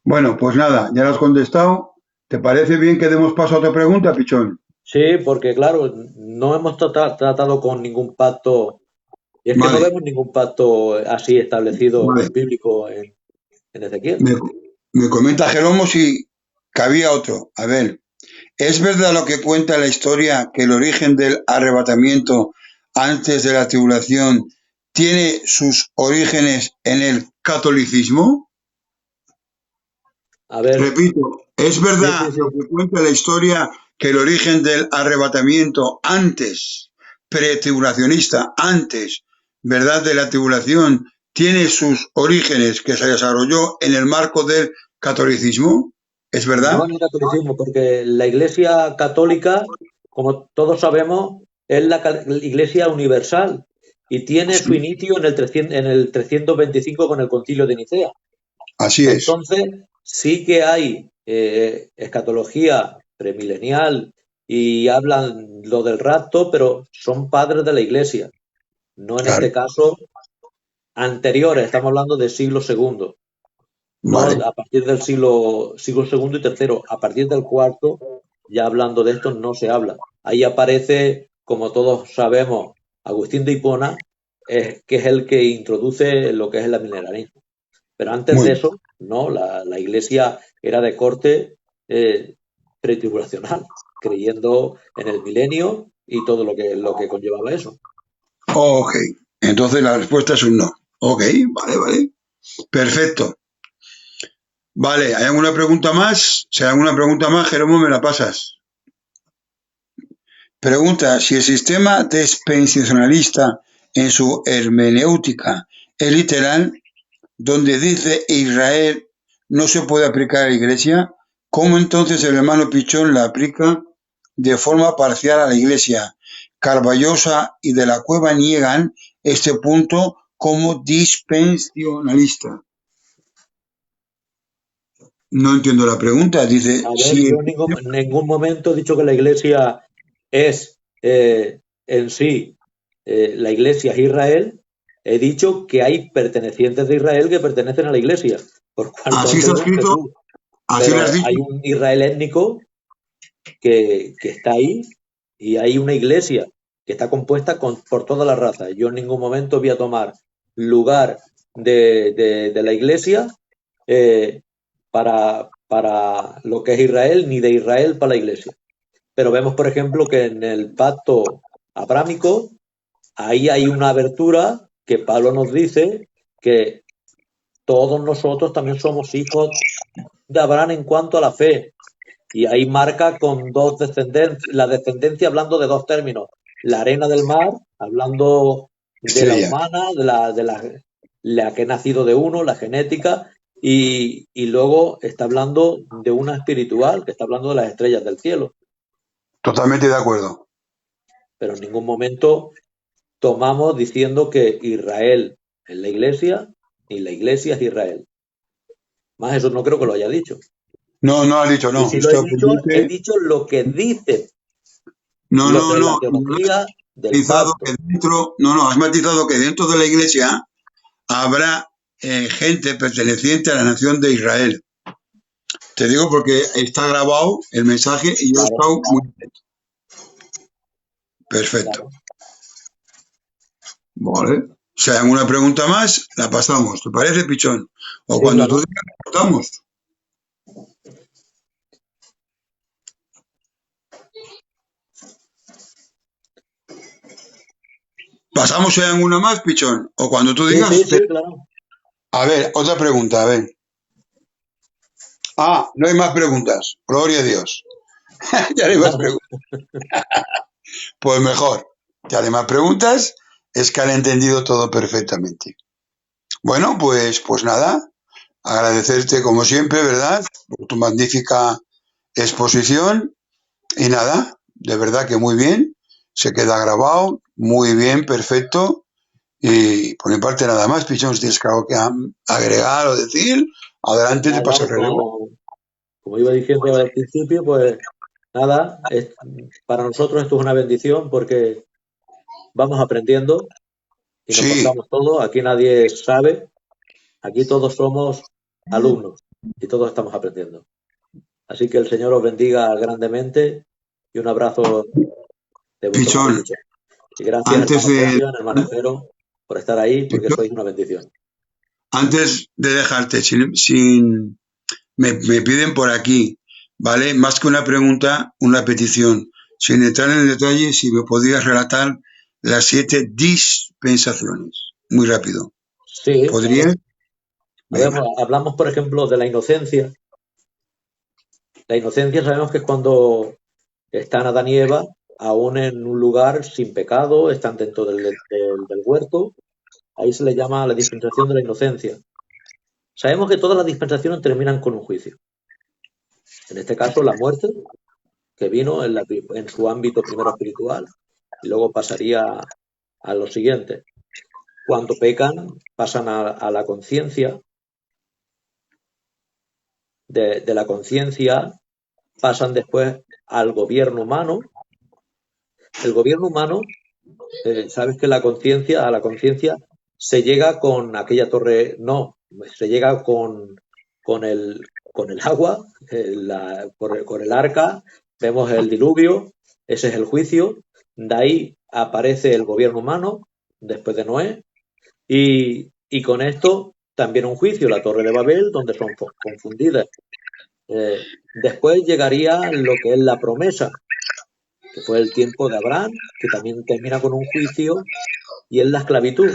Bueno, pues nada, ya lo has contestado. ¿Te parece bien que demos paso a otra pregunta, Pichón? Sí, porque claro, no hemos tratado con ningún pacto, y es que no Vale, vemos ningún pacto así establecido vale. bíblico en Ezequiel. Me, me comenta Jeromo si cabía otro. A ver, ¿es verdad lo que cuenta la historia que el origen del arrebatamiento antes de la tribulación tiene sus orígenes en el catolicismo? A ver, Repito, ¿es sí, verdad sí, lo sí. que cuenta la historia que el origen del arrebatamiento antes, pretribulacionista, antes, verdad, de la tribulación, tiene sus orígenes que se desarrolló en el marco del catolicismo? ¿Es No verdad? en el catolicismo, porque la Iglesia católica, como todos sabemos, es la Iglesia universal y tiene su Sí, inicio en el 325 con el Concilio de Nicea. así es. Entonces, sí que hay escatología premilenial y hablan lo del rapto, pero son padres de la Iglesia, no en Claro, este caso anteriores, estamos hablando del siglo segundo, no vale. a partir del siglo segundo y tercero, a partir del cuarto, ya hablando de esto no se habla. Ahí aparece, como todos sabemos, Agustín de Hipona, que es el que introduce lo que es el milenarismo. Pero antes Muy de bien. eso, no, la iglesia era de corte pretribulacional, creyendo en el milenio y todo lo que conllevaba eso. Ok. Entonces la respuesta es un no. Ok, vale. Perfecto. Vale, ¿hay alguna pregunta más? Si hay alguna pregunta más, Jeromo, me la pasas. Pregunta si el sistema dispensacionalista en su hermenéutica es literal, donde dice Israel no se puede aplicar a la Iglesia, ¿cómo entonces el hermano Pichón la aplica de forma parcial a la Iglesia? Carballosa y de la Cueva niegan este punto como dispensacionalista. No entiendo la pregunta. Dice, A ver, si yo en ningún momento he dicho que la iglesia es en sí, la iglesia es Israel. He dicho que hay pertenecientes de Israel que pertenecen a la iglesia, por cuanto así han está creído en escrito, Jesús. así lo has Pero dicho. hay un Israel étnico que está ahí, y hay una iglesia que está compuesta por toda la raza. Yo en ningún momento voy a tomar lugar de la Iglesia para lo que es Israel, ni de Israel para la Iglesia. Pero vemos, por ejemplo, que en el pacto abrámico, ahí hay una abertura que Pablo nos dice que todos nosotros también somos hijos de Abraham en cuanto a la fe. Y ahí marca con dos descendencias, la descendencia hablando de dos términos. La arena del mar, hablando de la Estrella. humana, de la que ha nacido de uno, la genética, y luego está hablando de una espiritual, que está hablando de las estrellas del cielo. Totalmente de acuerdo. Pero en ningún momento tomamos diciendo que Israel es la iglesia y la iglesia es Israel. Más eso no creo que lo haya dicho. No, no has dicho, Y no. si lo he dicho lo que dice No, lo que es la no. teología del Matizado pacto. que dentro, has matizado que dentro de la iglesia habrá gente perteneciente a la nación de Israel. Te digo porque está grabado el mensaje y yo he estado muy atento. Perfecto. Vale. Si hay alguna pregunta más, la pasamos. ¿Te parece, Pichón? O Sí, cuando claro. tú digas, la cortamos. ¿Pasamos si hay alguna más, Pichón? O cuando tú digas. Sí, claro. A ver, otra pregunta, a ver. Ah, no hay más preguntas. Gloria a Dios. Ya no hay más preguntas. Pues mejor. Si hay más preguntas, es que han entendido todo perfectamente. Bueno, pues nada. Agradecerte como siempre, ¿verdad? Por tu magnífica exposición. Y nada, de verdad que muy bien. Se queda grabado. Muy bien, perfecto. Y por mi parte nada más, Pichón, si tienes algo que agregar o decir, adelante, te paso el relevo. Como iba diciendo al principio, pues nada, para nosotros esto es una bendición porque vamos aprendiendo y nos Sí, contamos todo. Aquí nadie sabe, aquí todos somos alumnos y todos estamos aprendiendo. Así que el Señor os bendiga grandemente y un abrazo de vuestro hermano Pichón, Pichón. Y gracias, antes hermano de, Fabián, hermano Jero, por estar ahí, porque Pichón, sois una bendición. antes de dejarte, me piden por aquí, ¿vale? Más que una pregunta, una petición. Sin entrar en el detalle, si me podías relatar las 7 dispensaciones. Muy rápido. Sí, ¿Podrías? a ver, Venga. hablamos, por ejemplo, de la inocencia. La inocencia sabemos que es cuando están Adán y Eva aún en un lugar sin pecado, están dentro del huerto. Ahí se le llama la dispensación de la inocencia. Sabemos que todas las dispensaciones terminan con un juicio. En este caso, la muerte, que vino en su ámbito primero espiritual, y luego pasaría a lo siguiente. Cuando pecan, pasan a la conciencia. De la conciencia pasan después al gobierno humano. El gobierno humano, sabes que a la conciencia se llega con aquella torre, no, se llega con el agua, con el arca, vemos el diluvio, ese es el juicio, de ahí aparece el gobierno humano, después de Noé, y con esto también un juicio, la torre de Babel, donde son confundidas. Después llegaría lo que es la promesa, que fue el tiempo de Abraham, que también termina con un juicio, y es la esclavitud.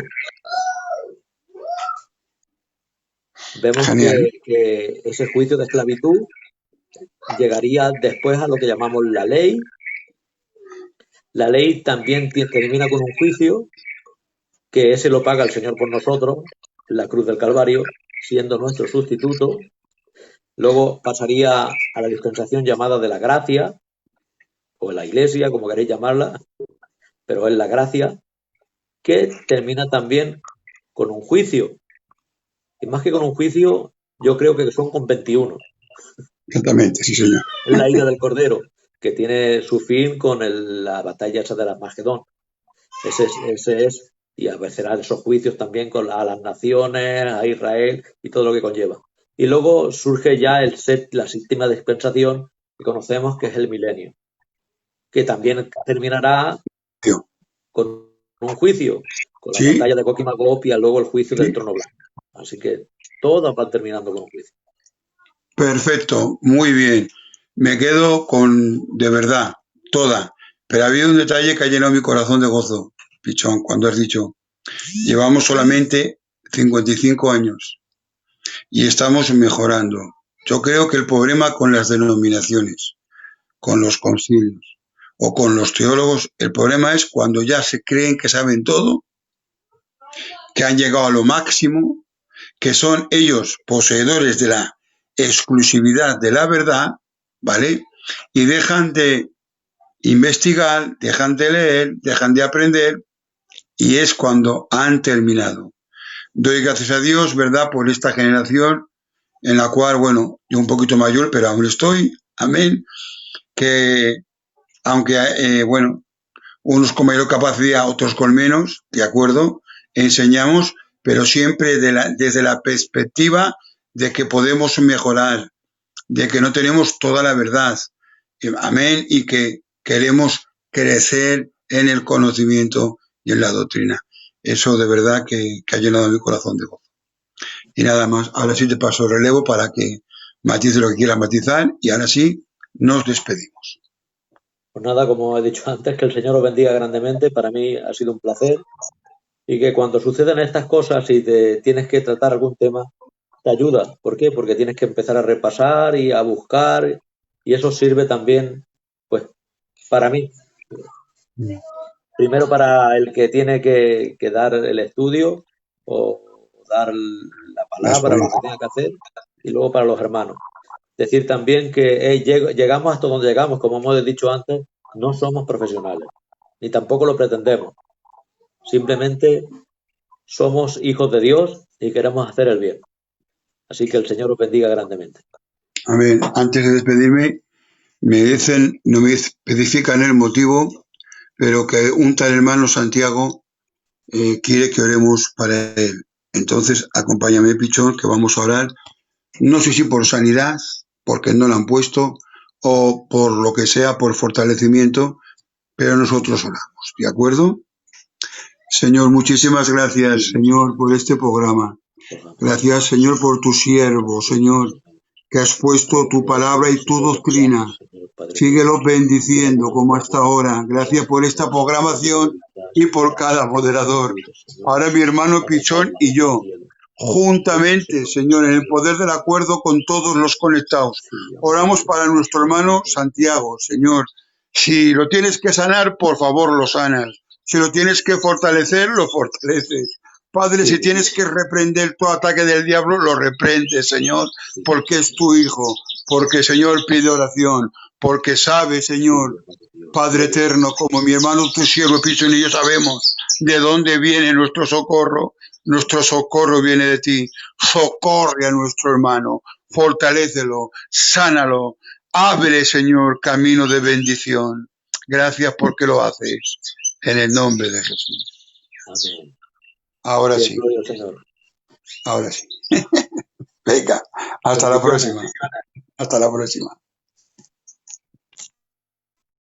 Vemos Genial. que ese juicio de esclavitud llegaría después a lo que llamamos la ley. La ley también termina con un juicio, que ese lo paga el Señor por nosotros, la cruz del Calvario, siendo nuestro sustituto. Luego pasaría a la dispensación llamada de la gracia, o la iglesia, como queréis llamarla, pero es la gracia, que termina también con un juicio. Y más que con un juicio, yo creo que son con 21. Exactamente, sí, señor. Es la ira del Cordero, que tiene su fin con la batalla esa de las Magedón. Ese es, y serán esos juicios también a las naciones, a Israel y todo lo que conlleva. Y luego surge ya la séptima dispensación que conocemos, que es el milenio, que también terminará con un juicio, con la Sí, batalla de Gog y Magog y luego el juicio del sí. trono blanco. Así que todas van terminando con juicio. Perfecto, muy bien. Me quedo con, de verdad, toda. Pero ha habido un detalle que ha llenado mi corazón de gozo, Pichón, cuando has dicho, llevamos solamente 55 años y estamos mejorando. Yo creo que el problema con las denominaciones, con los concilios o con los teólogos, el problema es cuando ya se creen que saben todo, que han llegado a lo máximo, que son ellos poseedores de la exclusividad de la verdad, ¿vale? Y dejan de investigar, dejan de leer, dejan de aprender, y es cuando han terminado. Doy gracias a Dios, ¿verdad?, por esta generación en la cual, bueno, yo un poquito mayor, pero aún estoy, amén, que aunque, bueno, unos con mayor capacidad, otros con menos, de acuerdo, enseñamos, pero siempre desde la perspectiva de que podemos mejorar, de que no tenemos toda la verdad, amén, y que queremos crecer en el conocimiento y en la doctrina. Eso de verdad que ha llenado mi corazón de gozo. Y nada más, ahora sí te paso el relevo para que matices lo que quieras matizar y ahora sí nos despedimos. Pues nada, como he dicho antes, que el Señor os bendiga grandemente. Para mí ha sido un placer y que cuando suceden estas cosas y te tienes que tratar algún tema, te ayuda. ¿Por qué? Porque tienes que empezar a repasar y a buscar y eso sirve también, pues, para mí. Primero para el que tiene que dar el estudio o dar la palabra, lo que tenga que hacer, y luego para los hermanos. Decir también que llegamos hasta donde llegamos, como hemos dicho antes, no somos profesionales, ni tampoco lo pretendemos. Simplemente somos hijos de Dios y queremos hacer el bien. Así que el Señor os bendiga grandemente. Amén. Antes de despedirme, me dicen, no me especifican el motivo, pero que un tal hermano Santiago quiere que oremos para él. Entonces, acompáñame, Pichón, que vamos a orar. No sé si por sanidad, porque no la han puesto, o por lo que sea, por fortalecimiento, pero nosotros oramos, ¿de acuerdo? Señor, muchísimas gracias, Señor, por este programa. Gracias, Señor, por tu siervo, Señor, que has puesto tu palabra y tu doctrina. Síguelo bendiciendo como hasta ahora. Gracias por esta programación y por cada moderador. Ahora mi hermano Pichón y yo, juntamente, Señor, en el poder del acuerdo con todos los conectados. Oramos para nuestro hermano Santiago, Señor. Si lo tienes que sanar, por favor, lo sanas. Si lo tienes que fortalecer, lo fortaleces. Padre, si tienes que reprender todo ataque del diablo, lo reprendes, Señor, porque es tu hijo, porque, Señor, pide oración, porque sabe, Señor, Padre eterno, como mi hermano, tu siervo, Pichón y yo sabemos de dónde viene nuestro socorro. Nuestro socorro viene de ti. Socorre a nuestro hermano, fortalécelo, sánalo, abre, Señor, camino de bendición. Gracias porque lo haces. En el nombre de Jesús. Amén. Ahora Bien, sí, gloria al Señor. ahora sí. Venga, hasta la próxima. Hasta la próxima.